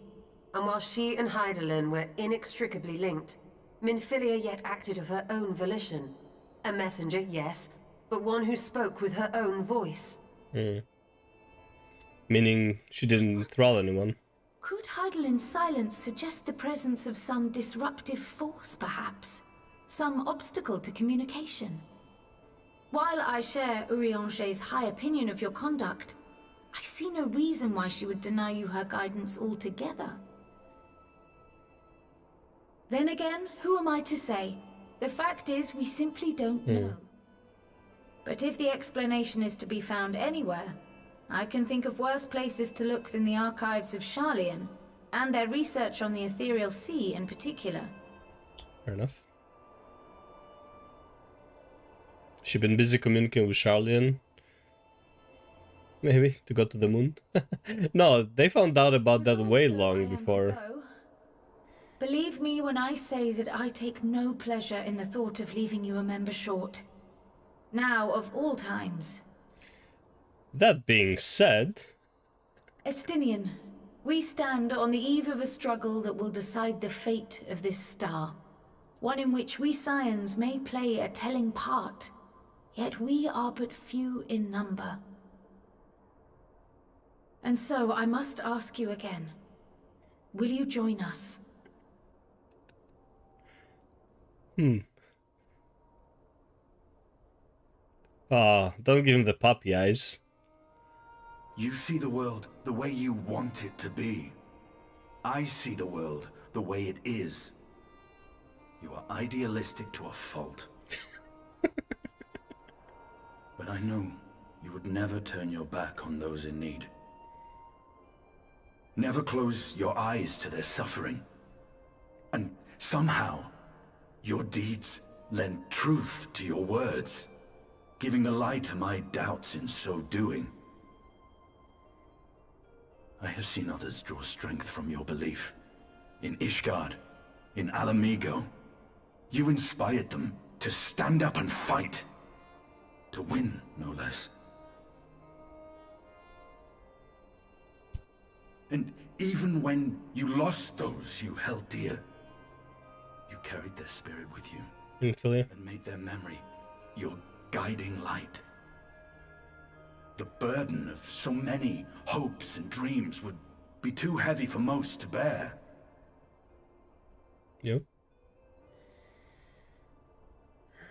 And while she and Hydaelyn were inextricably linked, Minfilia yet acted of her own volition. A messenger, yes, but one who spoke with her own voice. Meaning she didn't thrall anyone. Could Hydaelyn's silence suggest the presence of some disruptive force, perhaps? Some obstacle to communication? While I share Urianger's high opinion of your conduct, I see no reason why she would deny you her guidance altogether. Then again, who am I to say? The fact is, we simply don't know. But if the explanation is to be found anywhere, I can think of worse places to look than the archives of Sharlayan, and their research on the Ethereal Sea in particular. Fair enough. She been busy communicating with Sharlayan. Maybe to go to the moon. No, they found out about that way long before. Believe me when I say that I take no pleasure in the thought of leaving you a member short. Now, of all times. That being said... Estinian, we stand on the eve of a struggle that will decide the fate of this star. One in which we Scions may play a telling part, yet we are but few in number. And so I must ask you again, will you join us? Don't give him the puppy eyes. You see the world the way you want it to be. I see the world the way it is. You are idealistic to a fault. But I know you would never turn your back on those in need. Never close your eyes to their suffering. And somehow, your deeds lend truth to your words, giving the lie to my doubts in so doing. I have seen others draw strength from your belief. In Ishgard, in Alamigo, you inspired them to stand up and fight. To win, no less. And even when you lost those you held dear, you carried their spirit with you. And made their memory your guiding light. The burden of so many hopes and dreams would be too heavy for most to bear. Yep.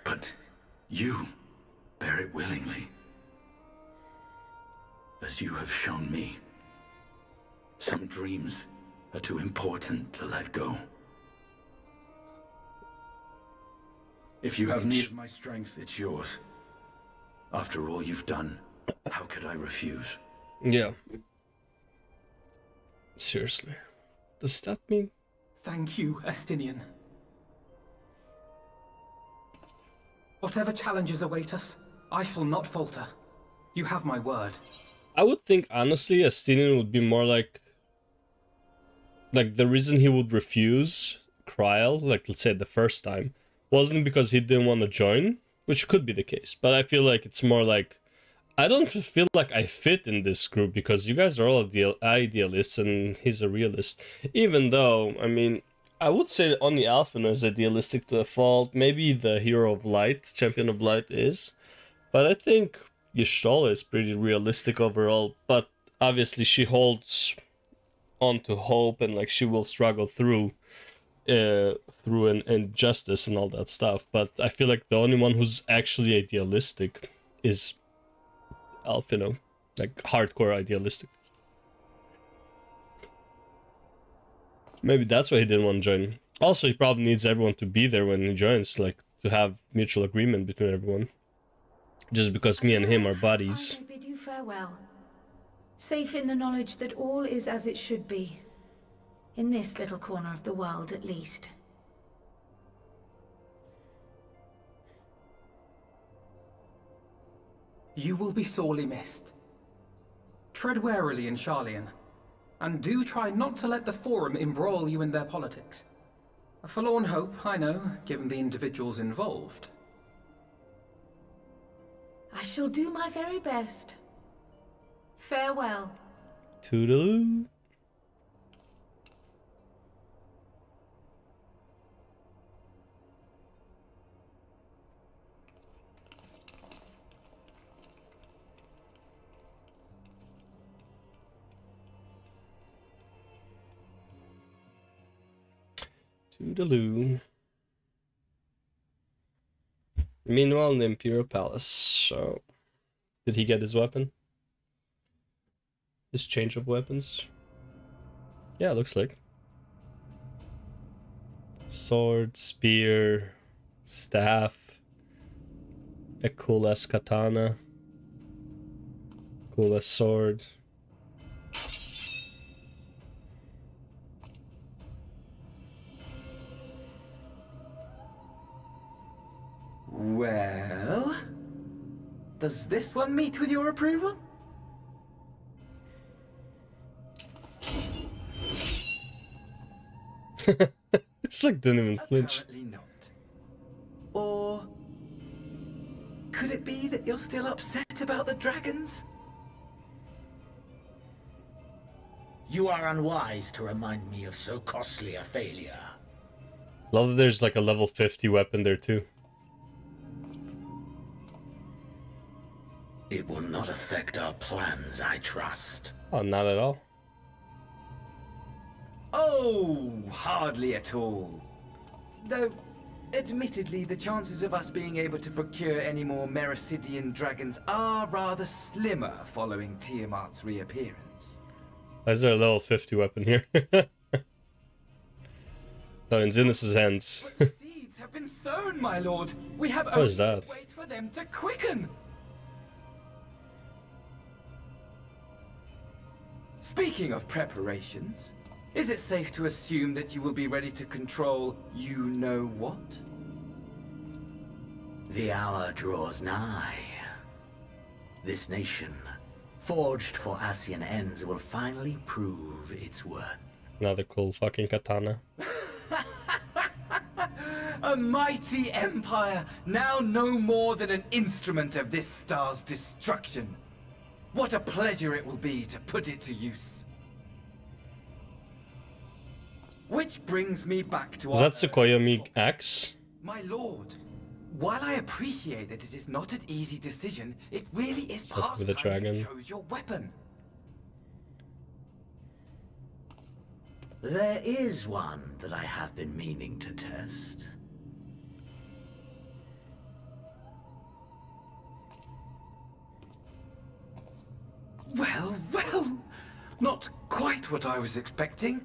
But you bear it willingly. As you have shown me. Some dreams are too important to let go. If you have need of my strength, it's yours. After all you've done, how could I refuse? Yeah. Seriously. Does that mean Thank you, Estinian. Whatever challenges await us, I shall not falter. You have my word. I would think, honestly, Astinian would be more like the reason he would refuse Kryl, like, let's say the first time, wasn't because he didn't want to join, which could be the case, but I feel like it's more like, I don't feel like I fit in this group because you guys are all idealists and he's a realist. Even though, I mean, I would say only Alphino is idealistic to a fault. Maybe the Hero of Light, Champion of Light is. But I think Y'shtola is pretty realistic overall. But obviously she holds on to hope and like she will struggle through an injustice and all that stuff. But I feel like the only one who's actually idealistic is Alphino, like hardcore idealistic. Maybe that's why he didn't want to join. Also, he probably needs everyone to be there when he joins, like to have mutual agreement between everyone. Just because me and him are buddies. I bid you farewell. Safe in the knowledge that all is as it should be. In this little corner of the world, at least. You will be sorely missed. Tread warily in Sharlayan, and do try not to let the Forum embroil you in their politics. A forlorn hope, I know, given the individuals involved. I shall do my very best. Farewell. Toodaloo. Toodaloo. Meanwhile, in the Imperial Palace. So, did he get his weapon? His change of weapons? Yeah, looks like. Sword, spear, staff, a cool ass katana, cool ass sword. Well, does this one meet with your approval? It's like didn't even flinch. Apparently not. Or could it be that you're still upset about the dragons? You are unwise to remind me of so costly a failure. Love that there's like a level 50 weapon there too. It will not affect our plans, I trust. Oh, not at all. Oh, hardly at all. Though, admittedly, the chances of us being able to procure any more Mericidian dragons are rather slimmer following Tiamat's reappearance. Why is there a level 50 weapon here? No, in Zinnis's hands. But seeds have been sown, my lord. We have What is only that? to wait for them to quicken. Speaking of preparations, is it safe to assume that you will be ready to control you-know-what? The hour draws nigh. This nation, forged for Asian ends, will finally prove its worth. Another cool fucking katana. A mighty empire, now no more than an instrument of this star's destruction. What a pleasure it will be to put it to use. Which brings me back to Is that Tsukuyomi axe? My lord, while I appreciate that it is not an easy decision, it really is past with the time you dragon. chose your weapon. There is one that I have been meaning to test. Well, well, not quite what I was expecting,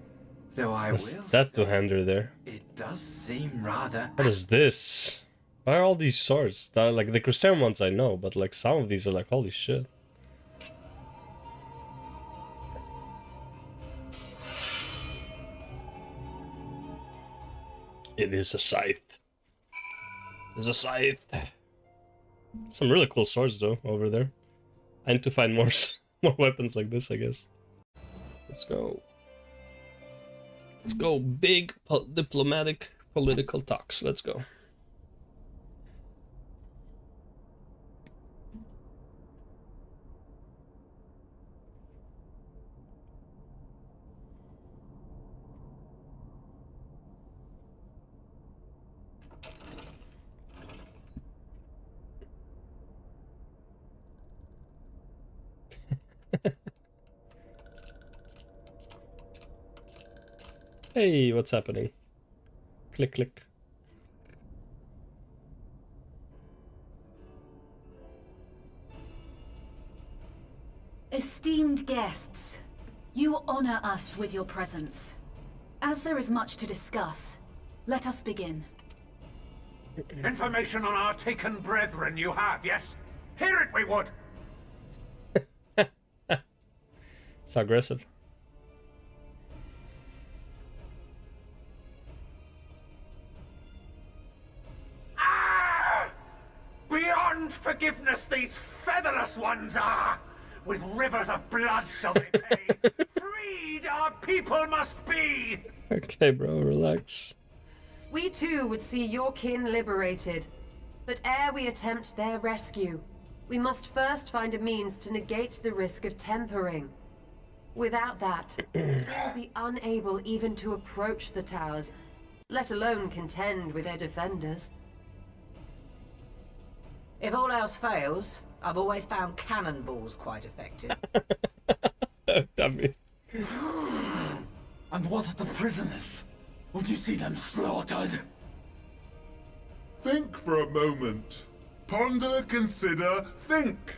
though I What's will. that two-hander there? It does seem rather. What is this? Why are all these swords? Like the Christian ones I know, but like some of these are like holy shit. It is a scythe. It's a scythe. Some really cool swords though over there. I need to find more more weapons like this, I guess. Let's go. Let's go. Big diplomatic political talks. Let's go. Hey, what's happening? Click, click. Esteemed guests, you honor us with your presence. As there is much to discuss, let us begin. Information on our taken brethren you have, yes? Hear it we would! It's aggressive. Beyond forgiveness these featherless ones are! With rivers of blood shall they pay! Freed our people must be! Okay, bro, relax. We too would see your kin liberated. But ere we attempt their rescue, we must first find a means to negate the risk of tempering. Without that, we will be unable even to approach the towers, let alone contend with their defenders. If all else fails, I've always found cannonballs quite effective. Dummy. And what of the prisoners? Would you see them slaughtered? Think for a moment. Ponder, consider, think.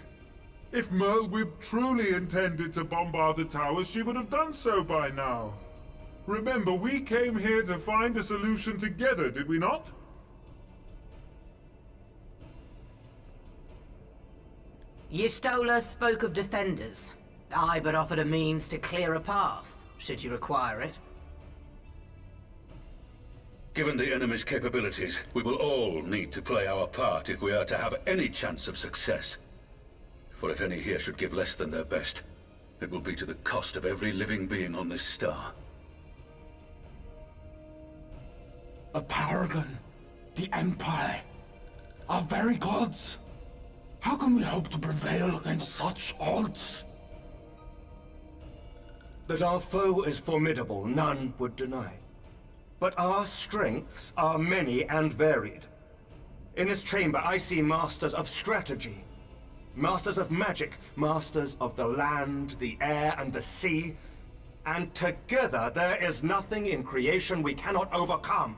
If Merlwyb truly intended to bombard the towers, she would have done so by now. Remember, we came here to find a solution together, did we not? Y'Stola spoke of defenders. I but offered a means to clear a path, should you require it. Given the enemy's capabilities, we will all need to play our part if we are to have any chance of success. For if any here should give less than their best, it will be to the cost of every living being on this star. A paragon, the Empire, our very gods. How can we hope to prevail against such odds? That our foe is formidable, none would deny. But our strengths are many and varied. In this chamber, I see masters of strategy, masters of magic, masters of the land, the air, and the sea. And together, there is nothing in creation we cannot overcome.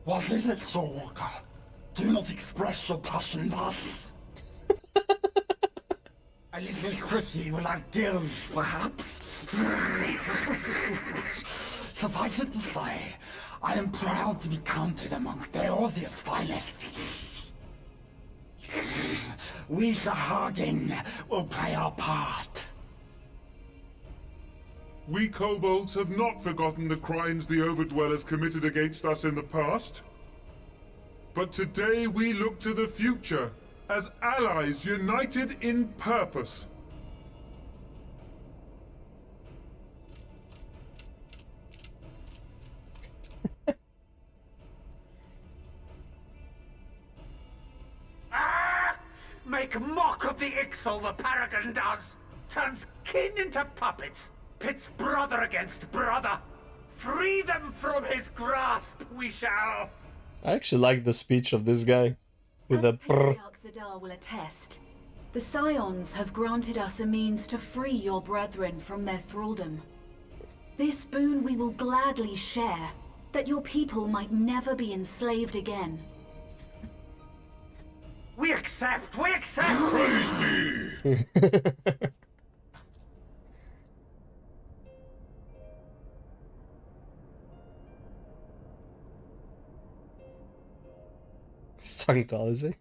What is it, Soulwalker? Do not express your passion thus. A little pretty will have gills, perhaps. Suffice it to say, I am proud to be counted amongst Eorzea's finest. We Sahagin will play our part. We kobolds have not forgotten the crimes the Overdwellers committed against us in the past. But today we look to the future, as allies united in purpose. Make mock of the Ixal the Paragon does! Turns kin into puppets! Pits brother against brother! Free them from his grasp, we shall! I actually like the speech of this guy. With a brr. Patriarch Zadar will attest, the Scions have granted us a means to free your brethren from their thraldom. This boon we will gladly share, that your people might never be enslaved again. We accept! We accept! Praise me! He's talking to Alize.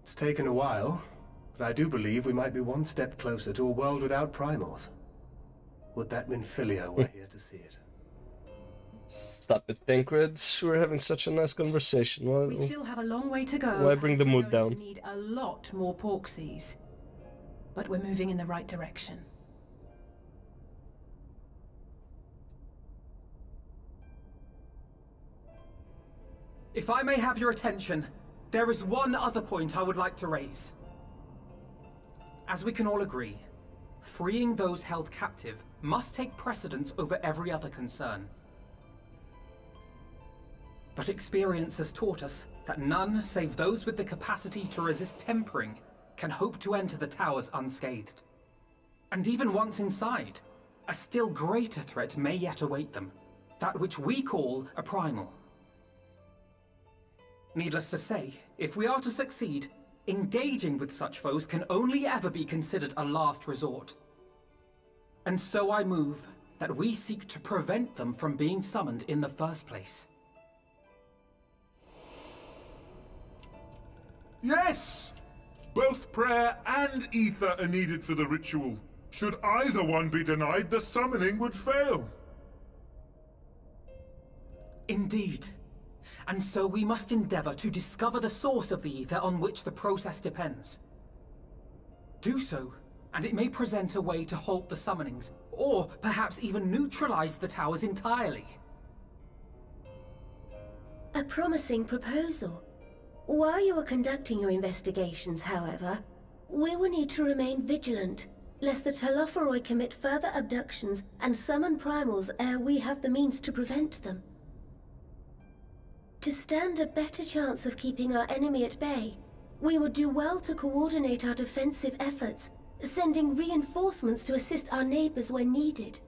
It's taken a while, but I do believe we might be one step closer to a world without primals. Would that Minfilia were here to see it. Stop it, Tancred. We're having such a nice conversation. We still have a long way to go. Why bring the mood We're going down? to need a lot more Porksies. But we're moving in the right direction. If I may have your attention, there is one other point I would like to raise. As we can all agree, freeing those held captive must take precedence over every other concern. But experience has taught us that none save those with the capacity to resist tempering can hope to enter the towers unscathed. And even once inside, a still greater threat may yet await them, that which we call a primal. Needless to say, if we are to succeed, engaging with such foes can only ever be considered a last resort. And so I move that we seek to prevent them from being summoned in the first place. Yes! Both prayer and ether are needed for the ritual. Should either one be denied, the summoning would fail. Indeed. And so we must endeavor to discover the source of the ether on which the process depends. Do so, and it may present a way to halt the summonings, or perhaps even neutralize the towers entirely. A promising proposal. While you are conducting your investigations, however, we will need to remain vigilant, lest the Telophoroi commit further abductions and summon primals ere we have the means to prevent them. To stand a better chance of keeping our enemy at bay, we would do well to coordinate our defensive efforts, sending reinforcements to assist our neighbors when needed.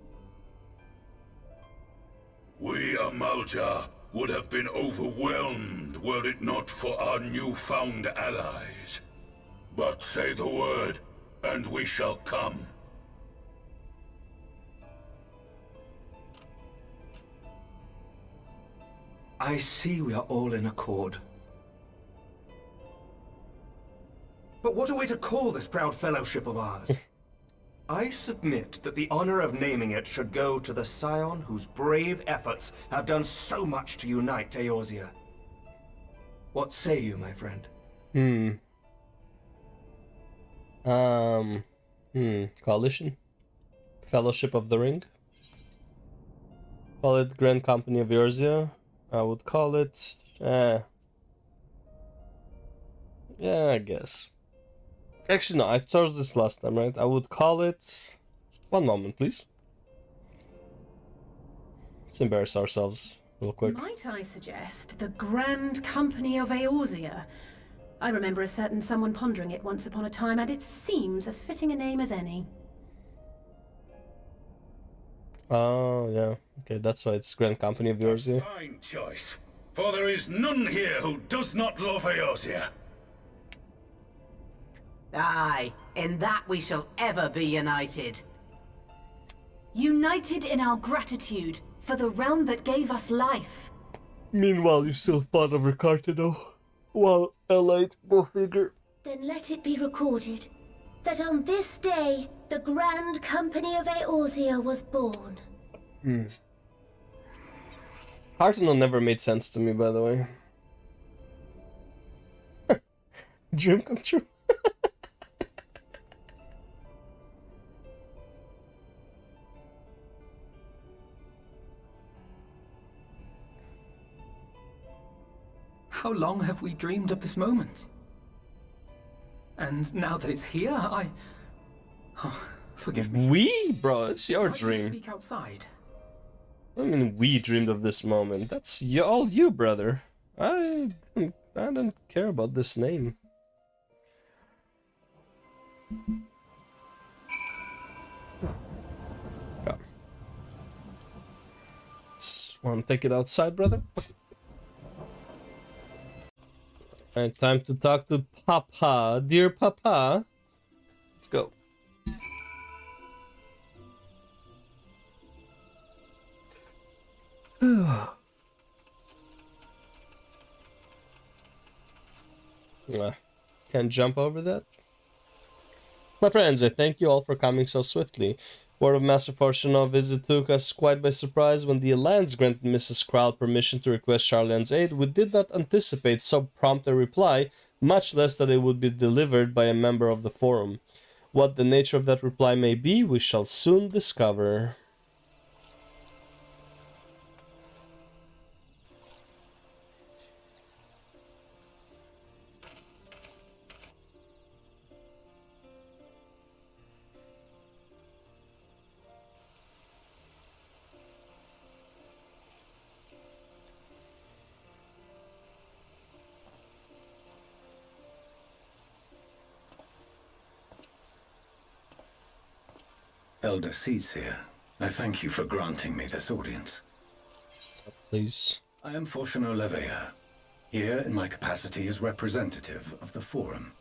We, Amalja, would have been overwhelmed were it not for our newfound allies. But say the word, and we shall come. I see we are all in accord. But what are we to call this proud fellowship of ours? I submit that the honor of naming it should go to the scion whose brave efforts have done so much to unite Eorzea. What say you, my friend? Coalition? Fellowship of the Ring? Call it Grand Company of Eorzea? I would call it... yeah, I guess. Actually, no, I chose this last time, right? I would call it... One moment, please. Let's embarrass ourselves real quick. Might I suggest the Grand Company of Eorzea? I remember a certain someone pondering it once upon a time, and it seems as fitting a name as any. Oh, yeah. Okay, that's why it's Grand Company of Eorzea. Fine choice. For there is none here who does not love Eorzea. Aye, in that we shall ever be united. United in our gratitude for the realm that gave us life. Meanwhile, you still thought of Ricardo, though. Well, allied, go figure. Then let it be recorded that on this day, the Grand Company of Eorzea was born. Hartnell never made sense to me, by the way. Dream come true. How long have we dreamed of this moment? And now that it's here, forgive me. We? Bro, it's your Why do you dream. speak outside? I mean, we dreamed of this moment. That's all you, brother. I don't care about this name. Yeah. Want to take it outside, brother? Alright, time to talk to Papa. Dear Papa. Let's go. Can't jump over that. My friends, I thank you all for coming so swiftly. Word of Master Forshanov's visit took us quite by surprise. When the Alliance granted Mrs. Krall permission to request Charlene's aid, we did not anticipate so prompt a reply, much less that it would be delivered by a member of the Forum. What the nature of that reply may be, we shall soon discover. Elder Seeds here. I thank you for granting me this audience. Please. I am Forshano Levea, here in my capacity as representative of the Forum.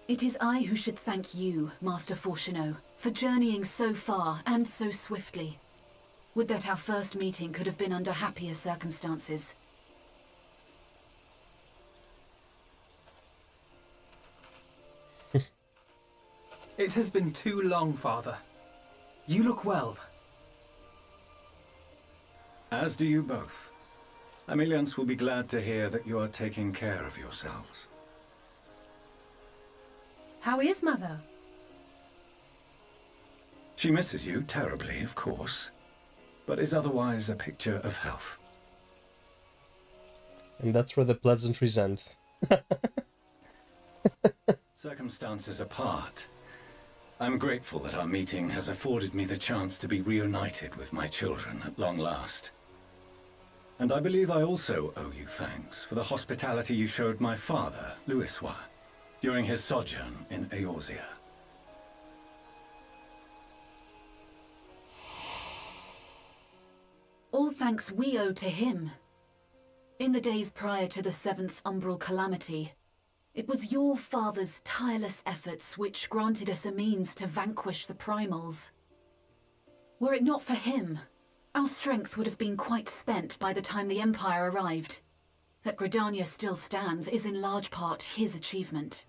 It is I who should thank you, Master Forshano, for journeying so far and so swiftly. Would that our first meeting could have been under happier circumstances. It has been too long, Father. You look well. As do you both. Ameliance will be glad to hear that you are taking care of yourselves. How is Mother? She misses you terribly, of course, but is otherwise a picture of health. And that's where the pleasantries end. Circumstances apart, I'm grateful that our meeting has afforded me the chance to be reunited with my children at long last. And I believe I also owe you thanks for the hospitality you showed my father, Louisois, during his sojourn in Eorzea. All thanks we owe to him. In the days prior to the 7th Umbral Calamity, it was your father's tireless efforts which granted us a means to vanquish the Primals. Were it not for him, our strength would have been quite spent by the time the Empire arrived. That Gridania still stands is in large part his achievement.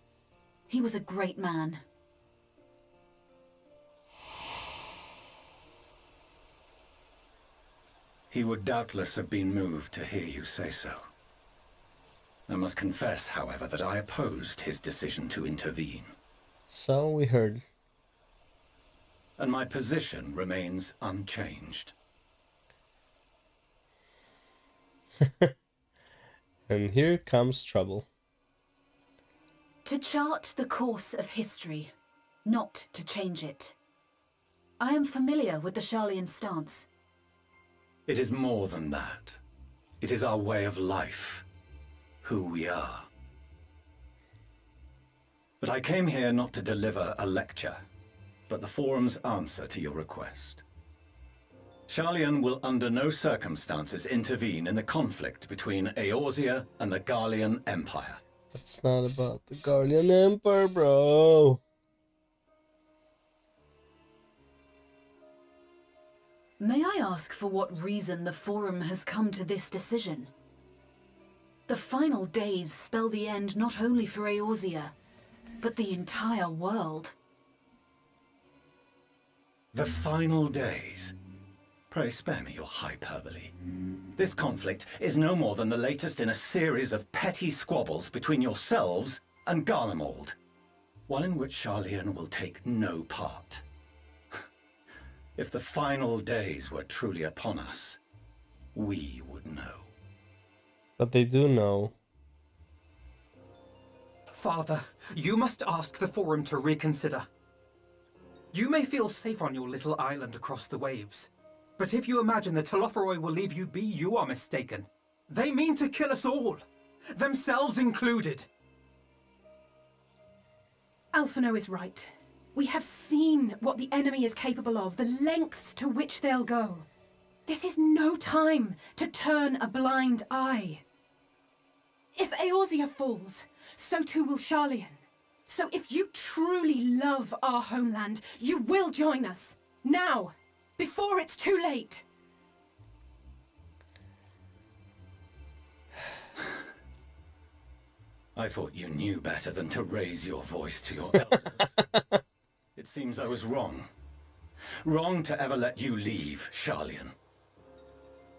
He was a great man. He would doubtless have been moved to hear you say so. I must confess, however, that I opposed his decision to intervene. So we heard. And my position remains unchanged. And here comes trouble. To chart the course of history, not to change it. I am familiar with the Sharlayan stance. It is more than that. It is our way of life. Who we are. But I came here not to deliver a lecture, but the Forum's answer to your request. Sharlayan will under no circumstances intervene in the conflict between Eorzea and the Garlean Empire. It's not about the Garlean Empire, bro. May I ask for what reason the Forum has come to this decision? The final days spell the end not only for Eorzea, but the entire world. The final days? Pray spare me your hyperbole. This conflict is no more than the latest in a series of petty squabbles between yourselves and Garlemald. One in which Sharlayan will take no part. If the final days were truly upon us, we would know. But they do know. Father, you must ask the Forum to reconsider. You may feel safe on your little island across the waves, but if you imagine the Telophoroi will leave you be, you are mistaken. They mean to kill us all, themselves included. Alphino is right. We have seen what the enemy is capable of, the lengths to which they'll go. This is no time to turn a blind eye. If Eorzea falls, so too will Sharlayan. So if you truly love our homeland, you will join us. Now, before it's too late. I thought you knew better than to raise your voice to your elders. It seems I was wrong. Wrong to ever let you leave, Sharlayan.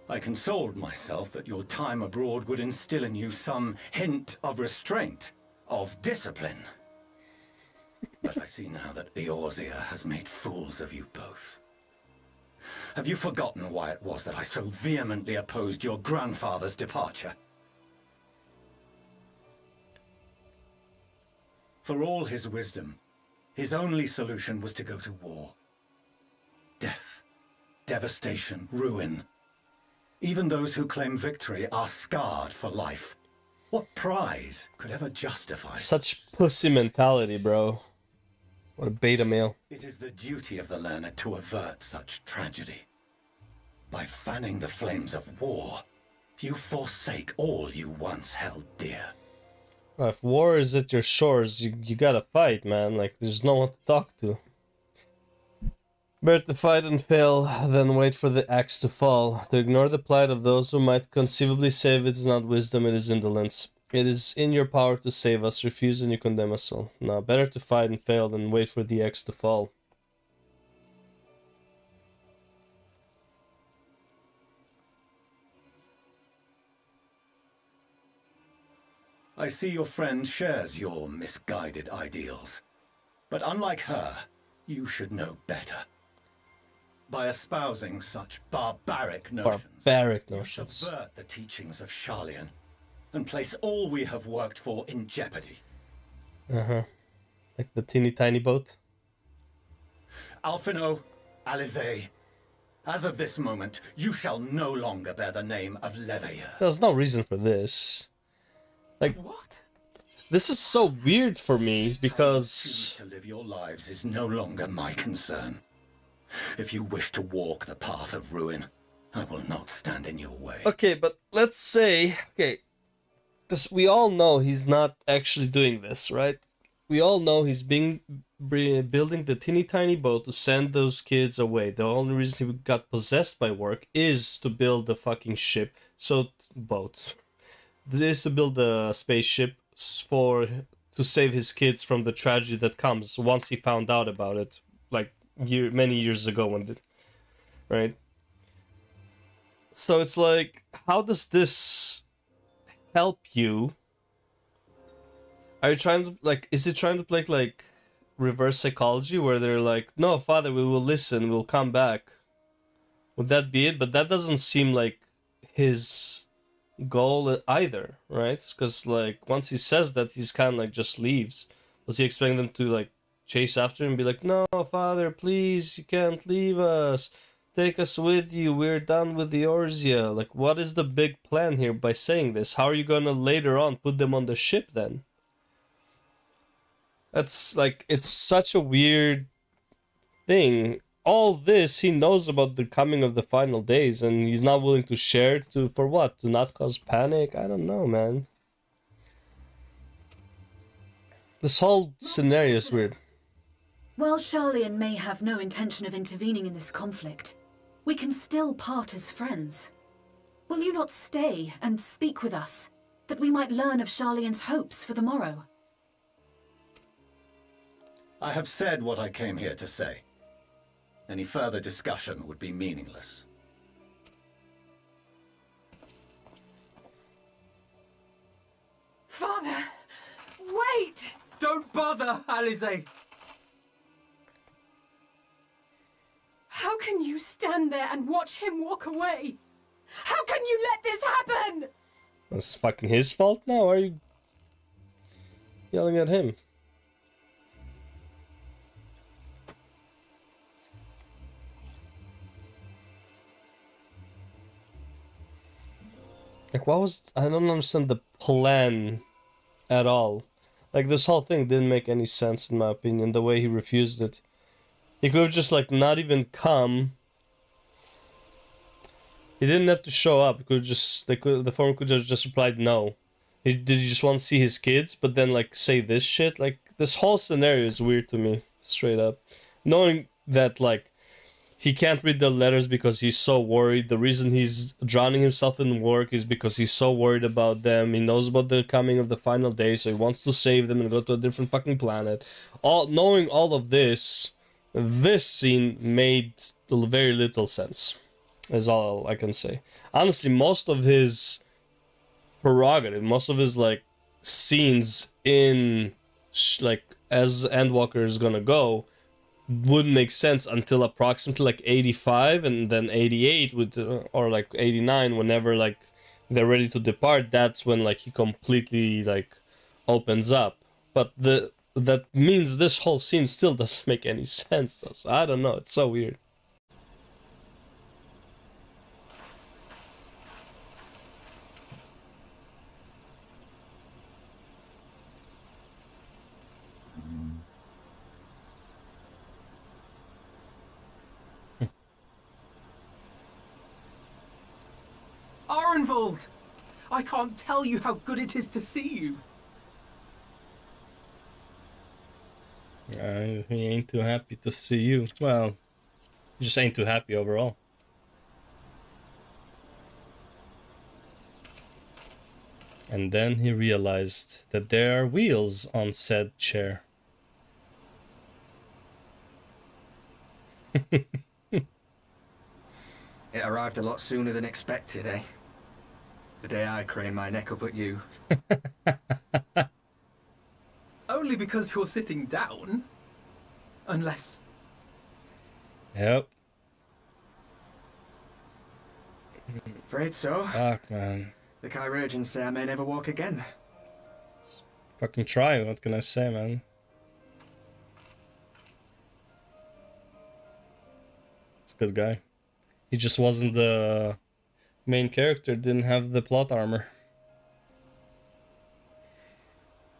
I consoled myself that your time abroad would instill in you some hint of restraint, of discipline. But I see now that Eorzea has made fools of you both. Have you forgotten why it was that I so vehemently opposed your grandfather's departure? For all his wisdom, his only solution was to go to war. Death, devastation, ruin. Even those who claim victory are scarred for life. What prize could ever justify such pussy mentality, bro? What a beta male. It is the duty of the learned to avert such tragedy. By fanning the flames of war, you forsake all you once held dear. Well, if war is at your shores, you gotta fight, man. Like, there's no one to talk to. Better to fight and fail than wait for the axe to fall. To ignore the plight of those who might conceivably save it is not wisdom, it is indolence. It is in your power to save us, refuse and you condemn us all. No, better to fight and fail than wait for the axe to fall. I see your friend shares your misguided ideals. But unlike her, you should know better. By espousing such barbaric notions, you subvert the teachings of Sharlayan and place all we have worked for in jeopardy. Uh-huh. Like the teeny tiny boat? Alphino, Alizé, as of this moment, you shall no longer bear the name of Leveilleur. There's no reason for this. Like, what? This is so weird for me because to live your lives is no longer my concern. If you wish to walk the path of ruin, I will not stand in your way. Okay, but let's say, because we all know he's not actually doing this, right? We all know he's building the teeny tiny boat to send those kids away. The only reason he got possessed by work is to build the fucking ship. This is to build a spaceship to save his kids from the tragedy that comes once he found out about it, like many years ago right? So it's like, how does this help you? Are you trying to is it trying to play like reverse psychology where they're like, no, father, we will listen, we'll come back? Would that be it? But that doesn't seem like his goal either, right? Because like once he says that, he's kind of like just leaves. Was he expecting them to like chase after him and be like, no, father, please, you can't leave us, take us with you, we're done with the Eorzea? Like, what is the big plan here by saying this? How are you gonna later on put them on the ship then? That's like, it's such a weird thing. All this he knows about the coming of the final days, and he's not willing to share for what? To not cause panic? I don't know, man. This whole scenario is weird. While Sharlayan may have no intention of intervening in this conflict, we can still part as friends. Will you not stay and speak with us, that we might learn of Sharlayan's hopes for the morrow? I have said what I came here to say. Any further discussion would be meaningless. Father! Wait! Don't bother, Alizé! How can you stand there and watch him walk away? How can you let this happen? It's fucking his fault now? Why are you yelling at him? Like, what was... I don't understand the plan at all. Like, this whole thing didn't make any sense, in my opinion, the way he refused it. He could have just, like, not even come. He didn't have to show up. He could just... the forum could have just replied no. Did he just want to see his kids, but then like say this shit? Like this whole scenario is weird to me, straight up. Knowing that like he can't read the letters because he's so worried. The reason he's drowning himself in work is because he's so worried about them. He knows about the coming of the final day, so he wants to save them and go to a different fucking planet. Knowing all of this, this scene made very little sense. Is all I can say. Honestly, most of his prerogative, most of his like scenes in like as Endwalker is gonna go wouldn't make sense until approximately like 85 and then 88 with or like 89, whenever like they're ready to depart. That's when like he completely like opens up. But that means this whole scene still doesn't make any sense though. So I don't know, it's so weird. Arenvold! I can't tell you how good it is to see you. He ain't too happy to see you. Well, he just ain't too happy overall. And then he realized that there are wheels on said chair. It arrived a lot sooner than expected, eh? The day I craned my neck up at you. Only because you're sitting down. Unless... Yep. Afraid so. Fuck, man. The Chirurgeons say I may never walk again. Fucking try, what can I say, man? It's a good guy. He just wasn't the main character, didn't have the plot armor.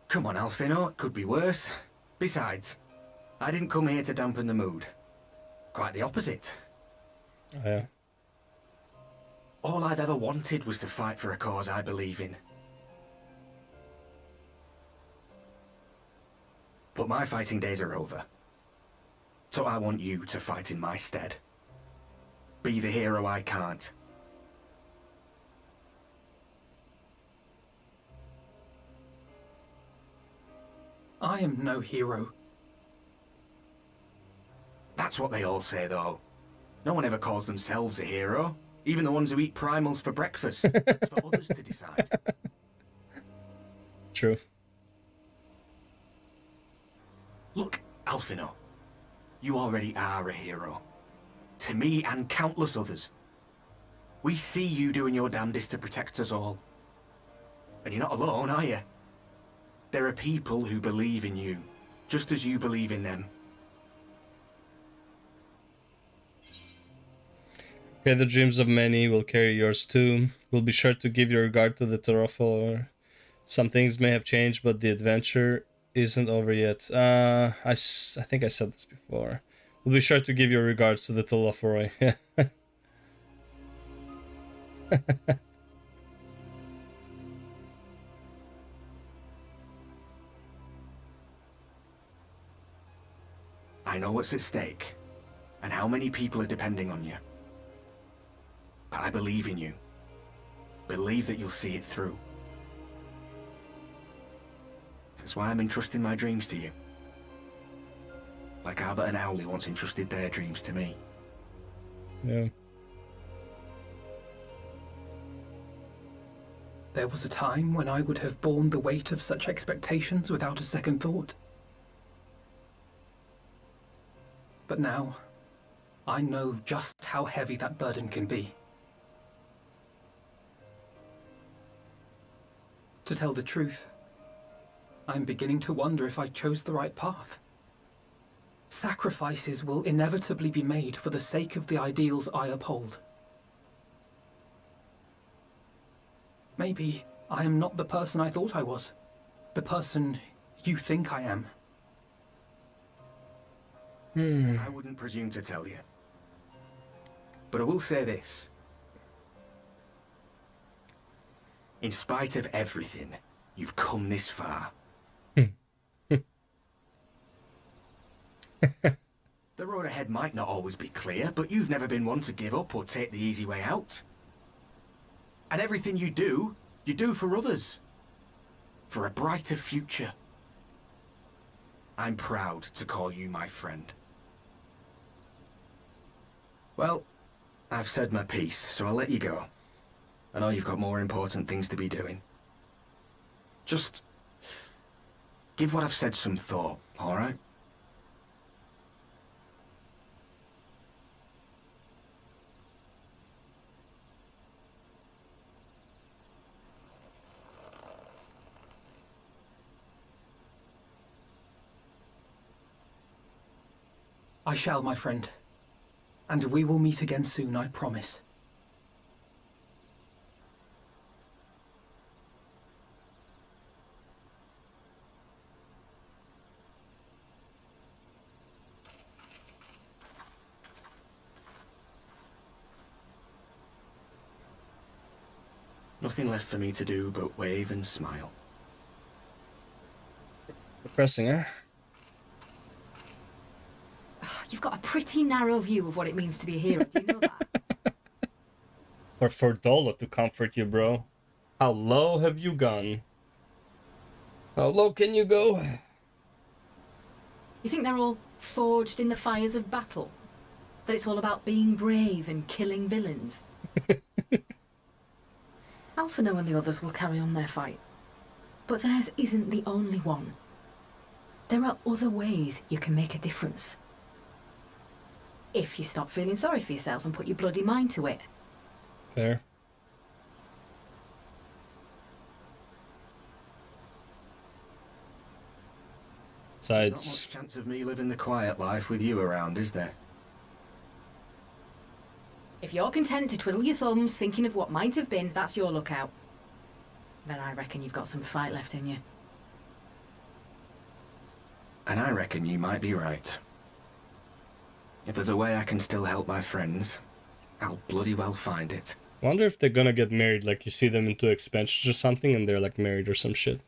Come on, Alfino, it could be worse. Besides, I didn't come here to dampen the mood. Quite the opposite. Oh, yeah. All I've ever wanted was to fight for a cause I believe in. But my fighting days are over. So I want you to fight in my stead. Be the hero I can't. I am no hero. That's what they all say, though. No one ever calls themselves a hero. Even the ones who eat primals for breakfast. It's for others to decide. True. Look, Alfino. You already are a hero. To me and countless others. We see you doing your damnedest to protect us all. And you're not alone, are you? There are people who believe in you, just as you believe in them. Okay, the dreams of many will carry yours too. We'll be sure to give your regard to the Terrafor. Some things may have changed, but the adventure isn't over yet. I think I said this before. We'll be sure to give your regards to the Telophoroi. I know what's at stake, and how many people are depending on you. But I believe in you. Believe that you'll see it through. That's why I'm entrusting my dreams to you. Like Albert and Owley once entrusted their dreams to me. Yeah. There was a time when I would have borne the weight of such expectations without a second thought. But now, I know just how heavy that burden can be. To tell the truth, I'm beginning to wonder if I chose the right path. Sacrifices will inevitably be made for the sake of the ideals I uphold. Maybe I am not the person I thought I was. The person you think I am. I wouldn't presume to tell you. But I will say this. In spite of everything, You've come this far. The road ahead might not always be clear, but you've never been one to give up or take the easy way out. And everything you do for others. For a brighter future. I'm proud to call you my friend. Well, I've said my piece, so I'll let you go. I know you've got more important things to be doing. Just give what I've said some thought, all right? I shall, my friend. And we will meet again soon, I promise. Nothing left for me to do but wave and smile. Depressing, huh? You've got a pretty narrow view of what it means to be a hero. Do you know that? Or for Dola to comfort you, bro. How low have you gone? How low can you go? You think they're all forged in the fires of battle? That it's all about being brave and killing villains? Alphino and the others will carry on their fight. But theirs isn't the only one. There are other ways you can make a difference. If you stop feeling sorry for yourself and put your bloody mind to it. Fair. There's not much chance of me living the quiet life with you around, is there? If you're content to twiddle your thumbs thinking of what might have been, that's your lookout. Then I reckon you've got some fight left in you. And I reckon you might be right. If there's a way I can still help my friends, I'll bloody well find it. Wonder if they're gonna get married, like you see them into expansions or something and they're like married or some shit.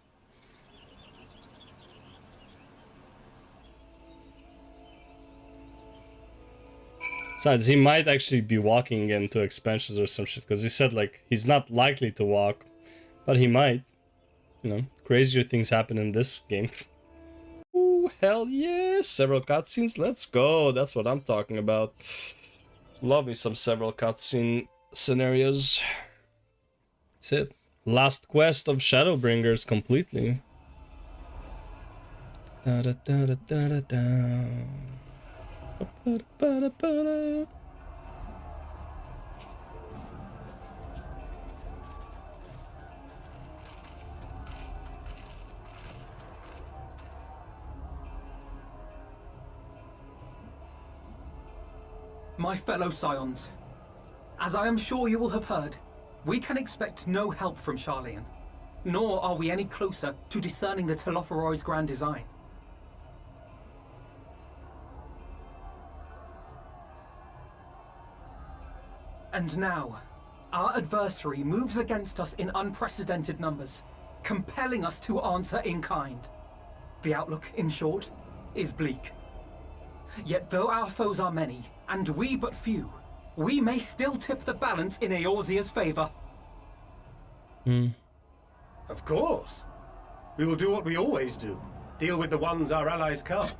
Besides, he might actually be walking again to expansions or some shit, because he said like he's not likely to walk, but he might. You know, crazier things happen in this game. Ooh, hell yes! Several cutscenes, let's go! That's what I'm talking about. Love me some several cutscene scenarios. That's it. Last quest of Shadowbringers completely. Da da da da da da da. Ba da ba da ba da. My fellow Scions, as I am sure you will have heard, we can expect no help from Sharlayan, nor are we any closer to discerning the Telophoroi's grand design. And now, our adversary moves against us in unprecedented numbers, compelling us to answer in kind. The outlook, in short, is bleak. Yet though our foes are many, and we but few, we may still tip the balance in Eorzea's favor. Of course. We will do what we always do. Deal with the ones our allies can't.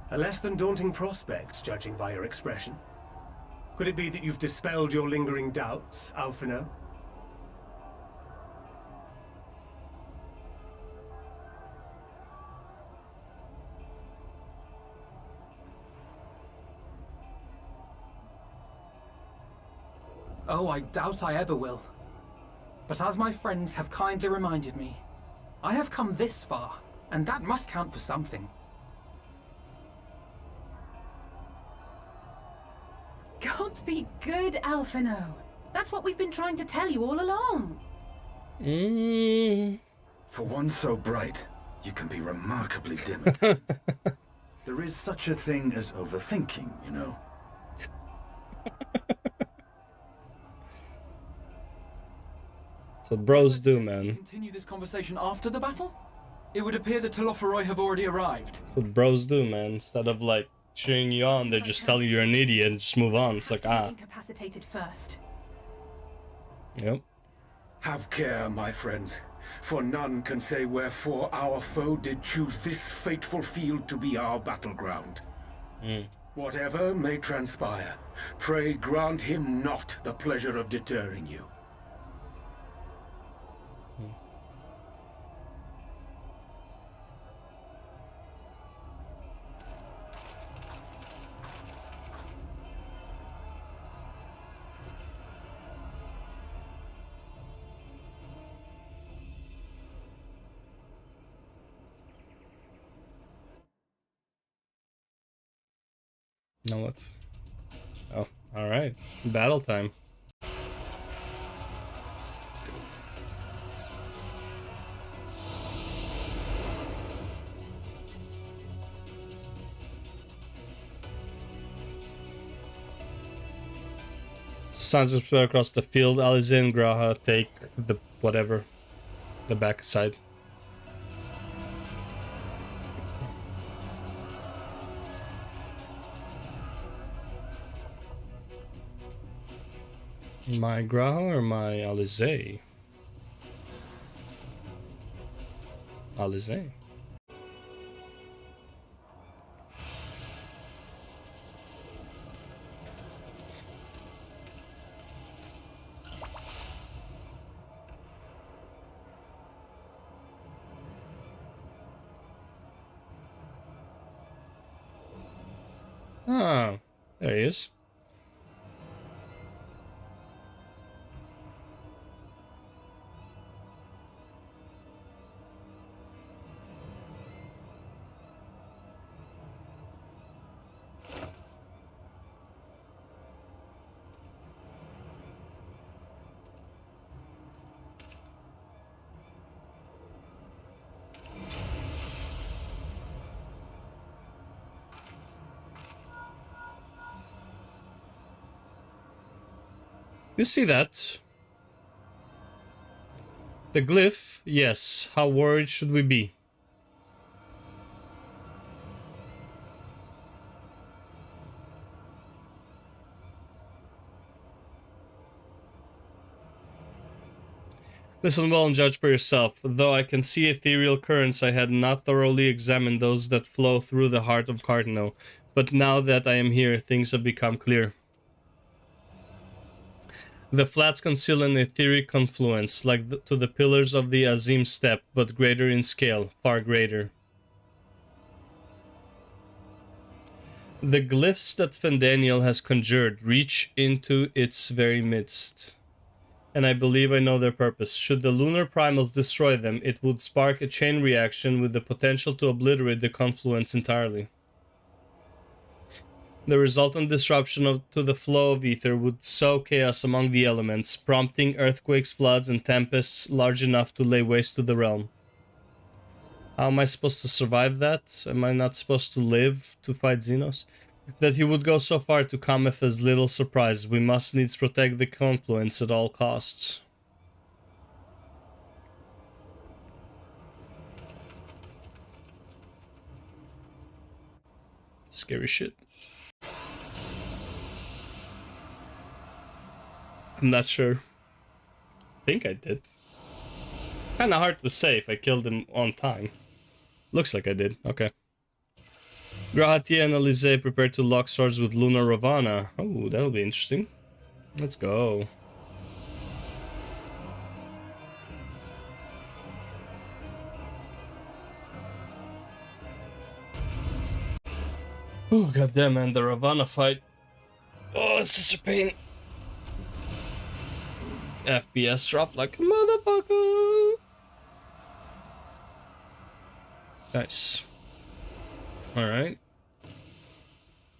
A less than daunting prospect, judging by your expression. Could it be that you've dispelled your lingering doubts, Alphino? Oh, I doubt I ever will. But as my friends have kindly reminded me, I have come this far, and that must count for something. Gods be good, Alphino. That's what we've been trying to tell you all along. For one so bright, you can be remarkably dim at times. There is such a thing as overthinking, you know. So bros do, man. Continue this conversation after the battle? It would appear that Telophoroi have already arrived. So bros do, man. Instead of like cheering you on, they're just telling you you're an idiot and just move on. It's like, ah. Incapacitated first. Yep. Have care, my friends, for none can say wherefore our foe did choose this fateful field to be our battleground. Whatever may transpire, pray grant him not the pleasure of deterring you. Now what? Oh, alright. Battle time. Sons of spread across the field. Alize and Graha take the whatever. The back side. My Graha or my Alize? Alize. Ah, there he is. You see that? The glyph, yes. How worried should we be? Listen well and judge for yourself. Though I can see ethereal currents, I had not thoroughly examined those that flow through the heart of Cardinal. But now that I am here, things have become clear. The flats conceal an etheric confluence, like to the pillars of the Azim Step, but greater in scale, far greater. The glyphs that Fendaniel has conjured reach into its very midst. And I believe I know their purpose. Should the lunar primals destroy them, it would spark a chain reaction with the potential to obliterate the confluence entirely. The resultant disruption to the flow of ether would sow chaos among the elements, prompting earthquakes, floods, and tempests large enough to lay waste to the realm. How am I supposed to survive that? Am I not supposed to live to fight Xenos? That he would go so far to cometh as little surprise. We must needs protect the confluence at all costs. Scary shit. I'm not sure. I think I did. Kinda hard to say if I killed him on time. Looks like I did. Okay. Grahatia and Alize prepare to lock swords with Luna Ravana. Oh, that'll be interesting. Let's go. Oh, goddamn, man. The Ravana fight. Oh, it's such a pain. FPS drop like a motherfucker. Nice. Alright.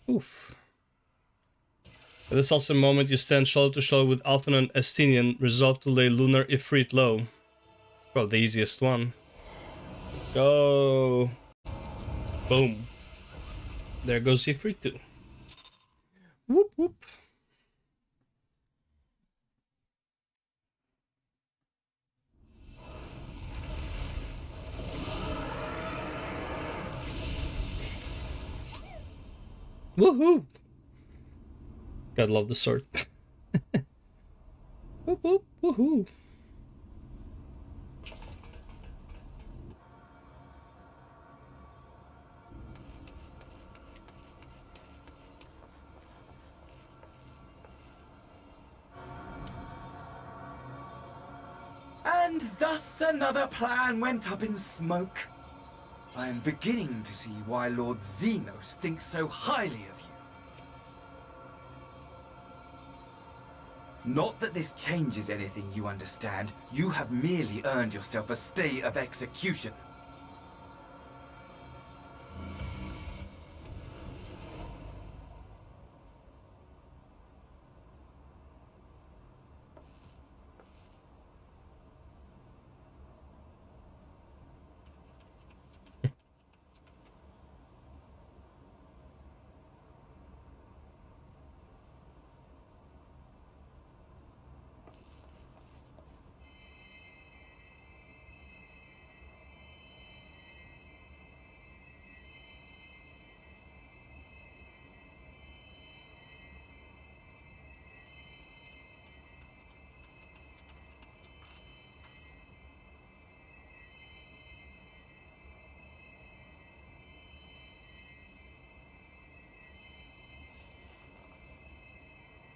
Oof. At this awesome moment, you stand shoulder to shoulder with Alphen and Estinian, resolved to lay Lunar Ifrit low. Probably the easiest one. Let's go. Boom. There goes Ifrit too. Whoop whoop. Woohoo! God love the sword. Whoop whoop, woohoo! And thus another plan went up in smoke. I am beginning to see why Lord Xenos thinks so highly of you. Not that this changes anything, you understand. You have merely earned yourself a stay of execution.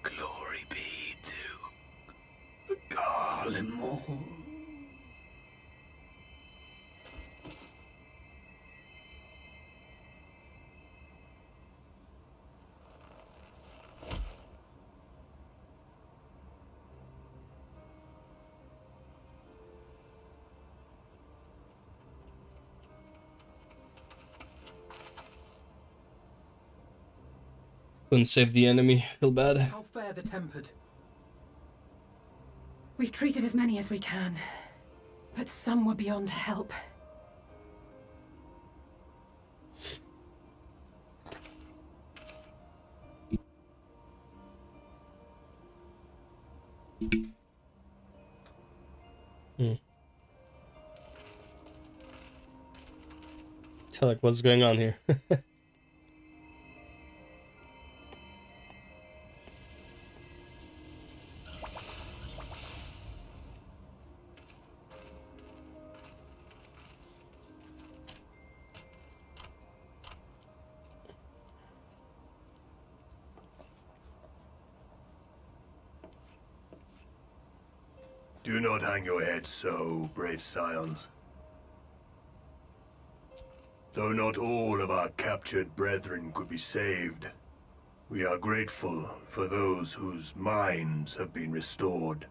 Glory be to Garlemald. Couldn't save the enemy. Feel bad. How fair the tempered. We've treated as many as we can, but some were beyond help. Tell like what's going on here. Do not hang your heads so, brave scions. Though not all of our captured brethren could be saved, we are grateful for those whose minds have been restored.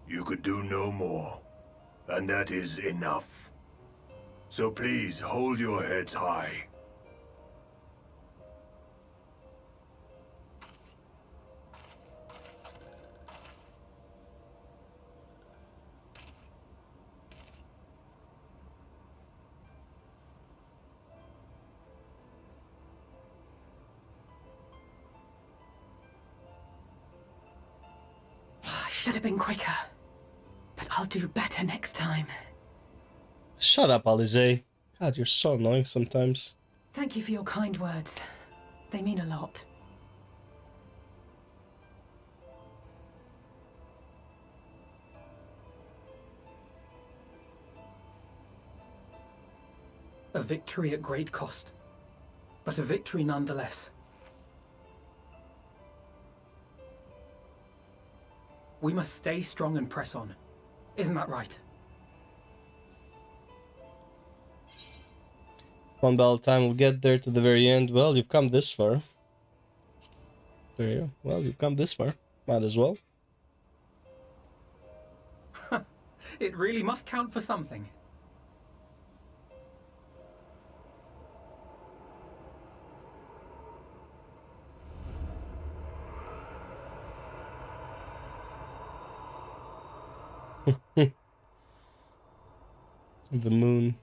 You could do no more, and that is enough. So please hold your heads high. Should have been quicker. But I'll do better next time. Shut up, Alize. God, you're so annoying sometimes. Thank you for your kind words. They mean a lot. A victory at great cost, but a victory nonetheless. We must stay strong and press on. Isn't that right? One battle time, we'll get there to the very end. Well, you've come this far. There you go. Well, you've come this far. Might as well. It really must count for something. The moon.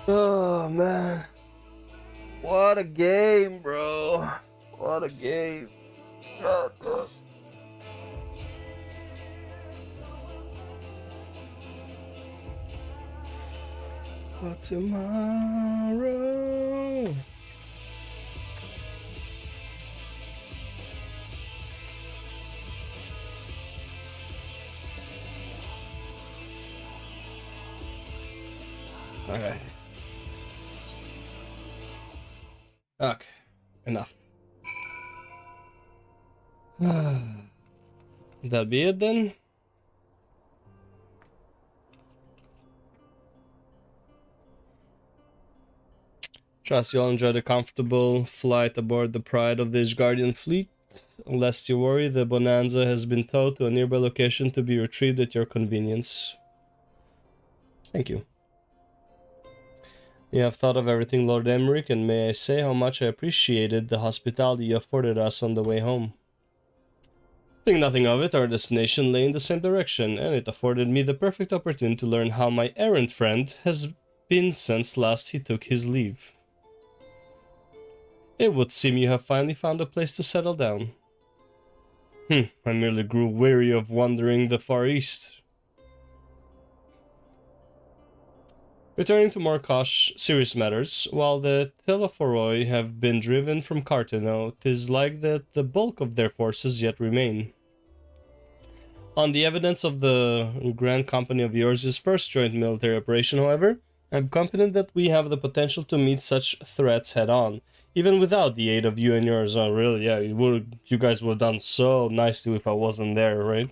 Oh man, what a game, bro! What a game! God. For tomorrow. Okay. Okay, enough. That'll be it then. Trust you all enjoyed a comfortable flight aboard the Pride of the Guardian fleet. Lest you worry, the Bonanza has been towed to a nearby location to be retrieved at your convenience. Thank you. You have thought of everything, Lord Emmerich, and may I say how much I appreciated the hospitality you afforded us on the way home. Think nothing of it, our destination lay in the same direction, and it afforded me the perfect opportunity to learn how my errant friend has been since last he took his leave. It would seem you have finally found a place to settle down. I merely grew weary of wandering the Far East. Returning to more serious matters, while the Telephoroi have been driven from Cartano, 'tis like that the bulk of their forces yet remain. On the evidence of the Grand Company of Yours' first joint military operation, however, I'm confident that we have the potential to meet such threats head-on, even without the aid of you and yours. Oh, really? Yeah, you guys would have done so nicely if I wasn't there, right?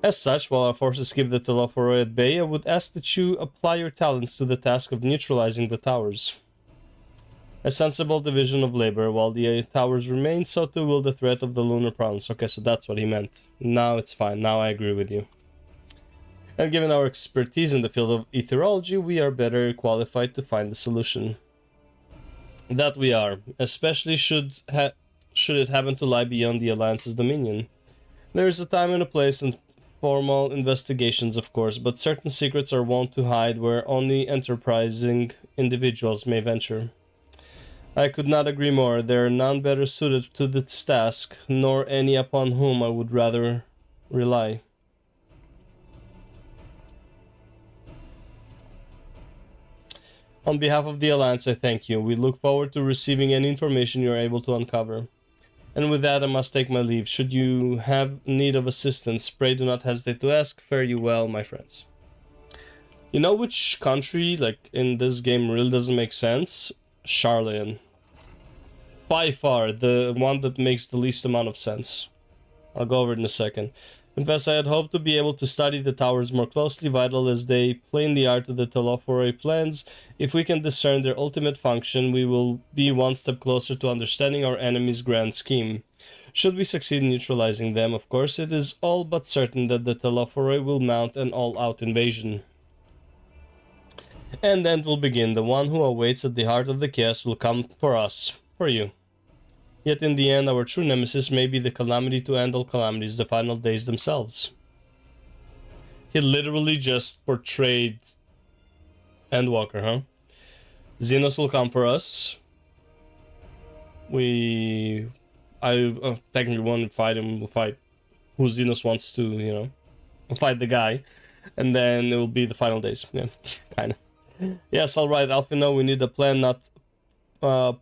As such, while our forces keep the Telephoroi at bay, I would ask that you apply your talents to the task of neutralizing the towers. A sensible division of labor. While the towers remain, so too will the threat of the lunar problems. Okay, so that's what he meant. Now it's fine. Now I agree with you. And given our expertise in the field of etherology, we are better qualified to find the solution. That we are, especially should it happen to lie beyond the Alliance's dominion. There is a time and a place and formal investigations, of course, but certain secrets are wont to hide where only enterprising individuals may venture. I could not agree more. There are none better suited to this task, nor any upon whom I would rather rely. On behalf of the Alliance, I thank you. We look forward to receiving any information you are able to uncover. And with that, I must take my leave. Should you have need of assistance, pray do not hesitate to ask. Fare you well, my friends. You know which country, like, in this game really doesn't make sense? Charlian. By far, the one that makes the least amount of sense. I'll go over it in a second. Confess I had hoped to be able to study the towers more closely, vital as they play in the art of the Telephoroi plans. If we can discern their ultimate function, we will be one step closer to understanding our enemy's grand scheme. Should we succeed in neutralizing them, of course, it is all but certain that the Telephoroi will mount an all-out invasion. And then it will begin. The one who awaits at the heart of the chaos will come for us, for you. Yet in the end, our true nemesis may be the calamity to end all calamities, the final days themselves. He literally just portrayed Endwalker, huh? Xenos will come for us. I technically won't fight him, we'll fight who Xenos wants to, you know, we'll fight the guy. And then it will be the final days, yeah, kinda. Yes, alright, Alphino, we need a plan, not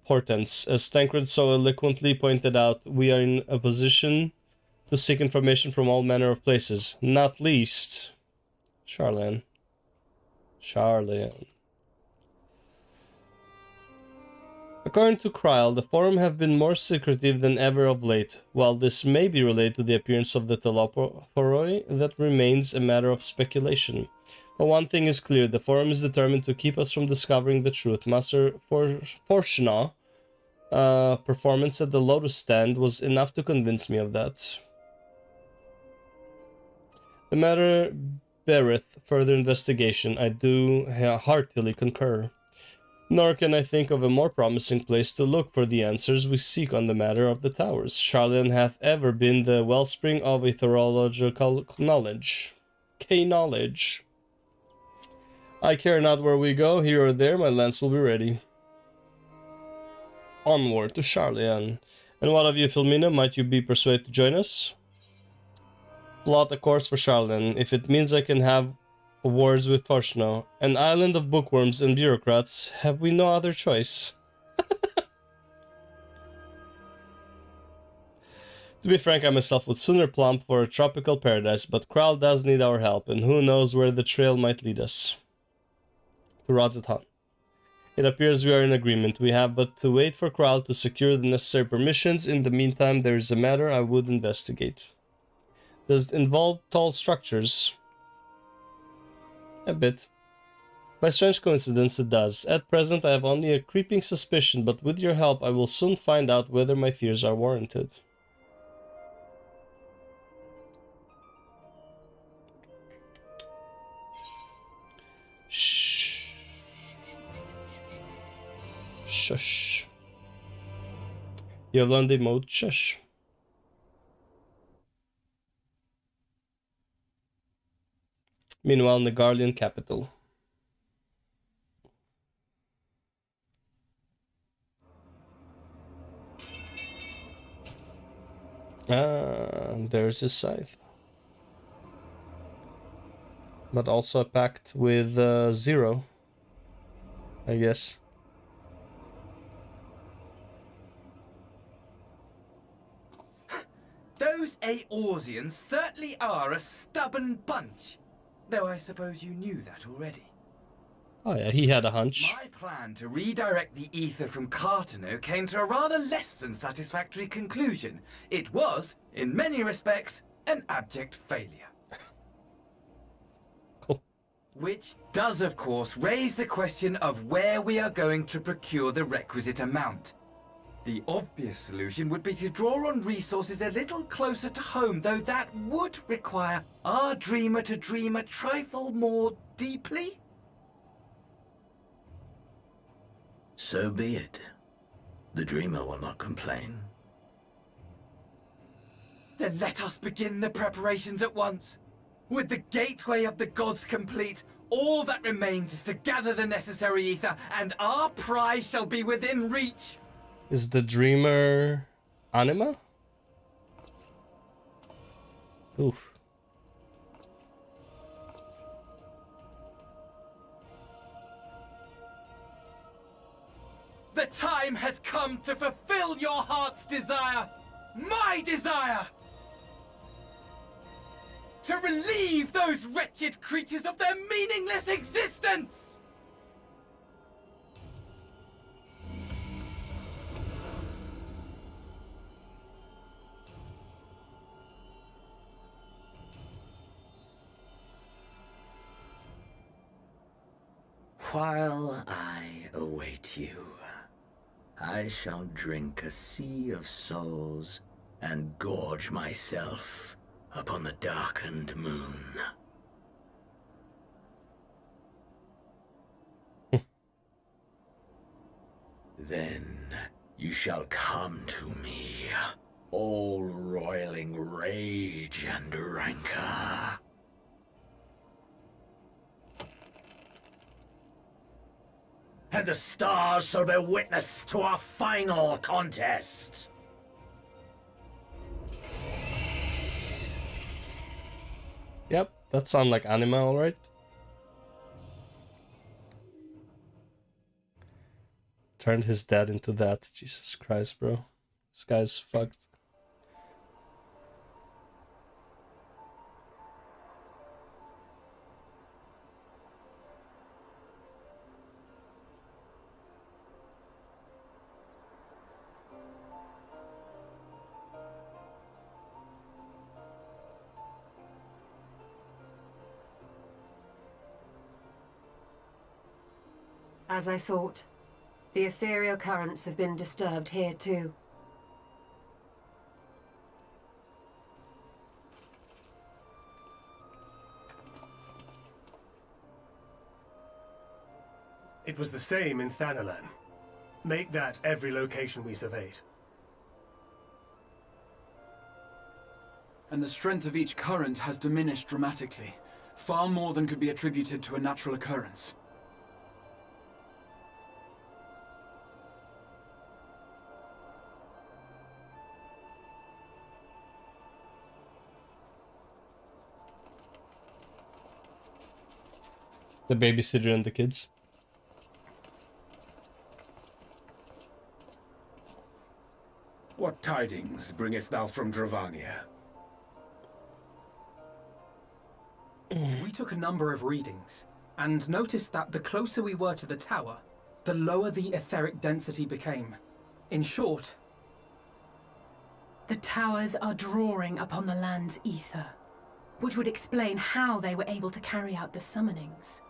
portents. As Tancred so eloquently pointed out, we are in a position to seek information from all manner of places, not least Charlian. According to Kryl, the Forum have been more secretive than ever of late. While this may be related to the appearance of the Telophoroi, that remains a matter of speculation. But one thing is clear, the Forum is determined to keep us from discovering the truth. Master Forshaw performance at the Lotus Stand was enough to convince me of that. The matter beareth further investigation. I do heartily concur. Nor can I think of a more promising place to look for the answers we seek on the matter of the towers. Sharlayan hath ever been the wellspring of a theological knowledge. Knowledge. I care not where we go, here or there, my lance will be ready. Onward to Sharlayan. And what of you, Filmina? Might you be persuaded to join us? Plot a course for Sharlayan. If it means I can have words with Forshno, an island of bookworms and bureaucrats, have we no other choice? To be frank, I myself would sooner plump for a tropical paradise, but Kral does need our help, and who knows where the trail might lead us. To Radzatan. It appears we are in agreement. We have but to wait for Kral to secure the necessary permissions. In the meantime, there is a matter I would investigate. Does it involve tall structures? A bit. By strange coincidence, it does. At present, I have only a creeping suspicion, but with your help, I will soon find out whether my fears are warranted. Shh. Shush. You have learned the mode shush. Meanwhile, in the Guardian capital. There's his scythe. But also a pact with Zero, I guess. Those Aorsians certainly are a stubborn bunch. Though I suppose you knew that already. Oh yeah, he had a hunch. My plan to redirect the ether from Cartano came to a rather less than satisfactory conclusion. It was, in many respects, an abject failure. Cool. Which does, of course, raise the question of where we are going to procure the requisite amount. The obvious solution would be to draw on resources a little closer to home, though that would require our dreamer to dream a trifle more deeply. So be it. The dreamer will not complain. Then let us begin the preparations at once. With the gateway of the gods complete, all that remains is to gather the necessary ether, and our prize shall be within reach. Is the dreamer Anima? Oof. The time has come to fulfill your heart's desire, my desire! To relieve those wretched creatures of their meaningless existence! While I await you, I shall drink a sea of souls and gorge myself upon the darkened moon. Then you shall come to me, all roiling rage and rancor. And the stars shall bear witness to our final contest. Yep, that sounds like Anima, alright. Turned his dad into that. Jesus Christ, bro. This guy's fucked. As I thought, the ethereal currents have been disturbed here too. It was the same in Thanalan. Make that every location we surveyed. And the strength of each current has diminished dramatically. Far more than could be attributed to a natural occurrence. The babysitter and the kids. What tidings bringest thou from Dravania? We took a number of readings, and noticed that the closer we were to the tower, the lower the etheric density became. In short, The towers are drawing upon the land's ether, which would explain how they were able to carry out the summonings.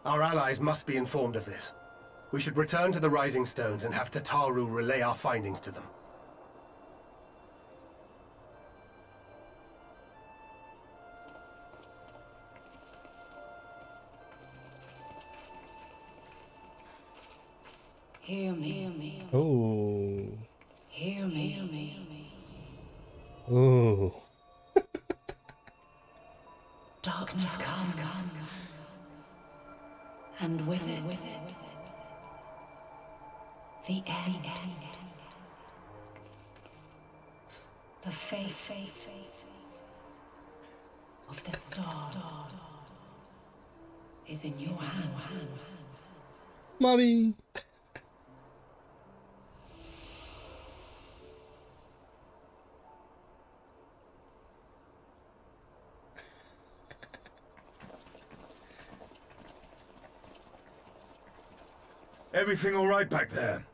Our allies must be informed of this. We should return to the Rising Stones and have Tataru relay our findings to them. Hear me. Oh. Hear me. Oh. Darkness comes. And with it, the end. The fate of the star is in your hands. Mommy. Everything all right back there?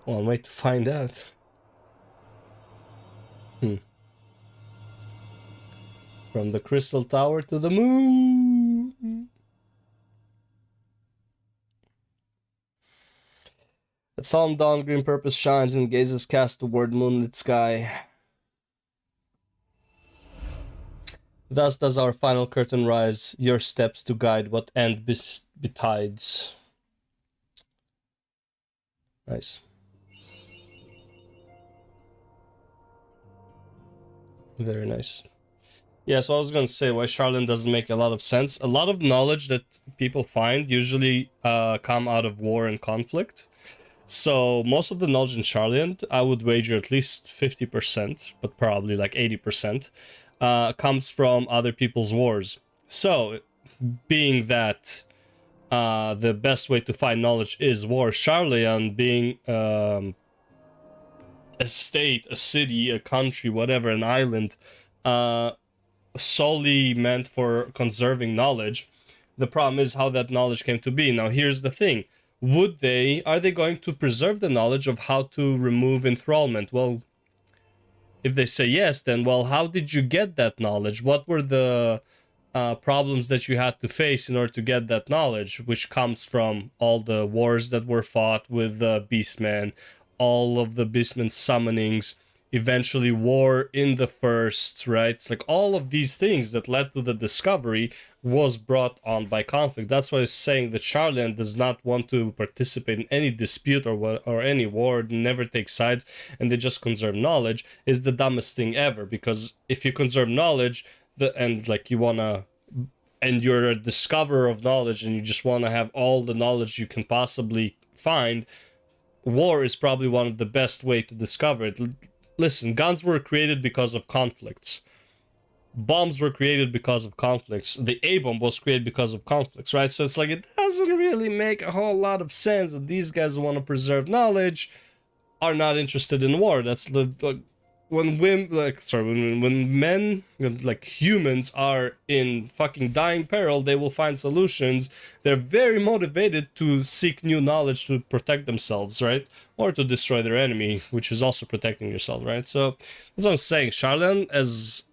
One way to find out. From the Crystal Tower to the moon. At solemn dawn, green purpose shines and gazes cast toward moonlit sky. Thus does our final curtain rise, your steps to guide what end betides. Nice. Very nice. Yeah, so I was going to say why Charlene doesn't make a lot of sense. A lot of knowledge that people find usually come out of war and conflict. So most of the knowledge in Charlene, I would wager at least 50%, but probably like 80%. Comes from other people's wars. So, being that the best way to find knowledge is war, Charleon being a state, a city, a country, whatever, an island, solely meant for conserving knowledge. The problem is how that knowledge came to be. Now, here's the thing. Are they going to preserve the knowledge of how to remove enthrallment? Well, if they say yes, then, well, how did you get that knowledge? What were the problems that you had to face in order to get that knowledge, which comes from all the wars that were fought with the Beastmen, all of the Beastmen summonings, eventually war in the first, right? It's like all of these things that led to the discovery was brought on by conflict. That's why I'm saying that Charlene does not want to participate in any dispute or any war, never take sides, and they just conserve knowledge, is the dumbest thing ever. Because if you conserve knowledge, and you're a discoverer of knowledge, and you just want to have all the knowledge you can possibly find, war is probably one of the best way to discover it. Listen, guns were created because of conflicts. Bombs were created because of conflicts. The A-bomb was created because of conflicts, right? So it's like, it doesn't really make a whole lot of sense that these guys who want to preserve knowledge are not interested in war. That's when men, like humans, are in fucking dying peril, they will find solutions. They're very motivated to seek new knowledge to protect themselves, right? Or to destroy their enemy, which is also protecting yourself, right? So that's what I'm saying. Sharlayan as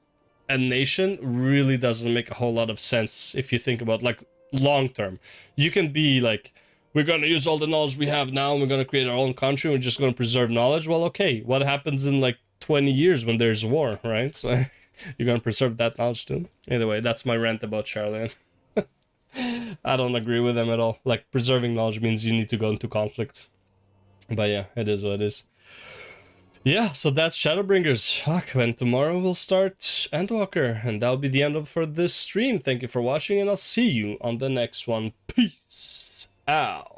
a nation really doesn't make a whole lot of sense if you think about like long term. You can be like, we're going to use all the knowledge we have now and we're going to create our own country, we're just going to preserve knowledge. Well, okay, what happens in like 20 years when there's war, right? So you're going to preserve that knowledge too. Anyway, that's my rant about Sharlayan. I don't agree with them at all. Like, preserving knowledge means you need to go into conflict. But yeah, it is what it is. Yeah, so that's Shadowbringers. Fuck, and tomorrow we'll start Endwalker, and that'll be the end for this stream. Thank you for watching, and I'll see you on the next one. Peace out.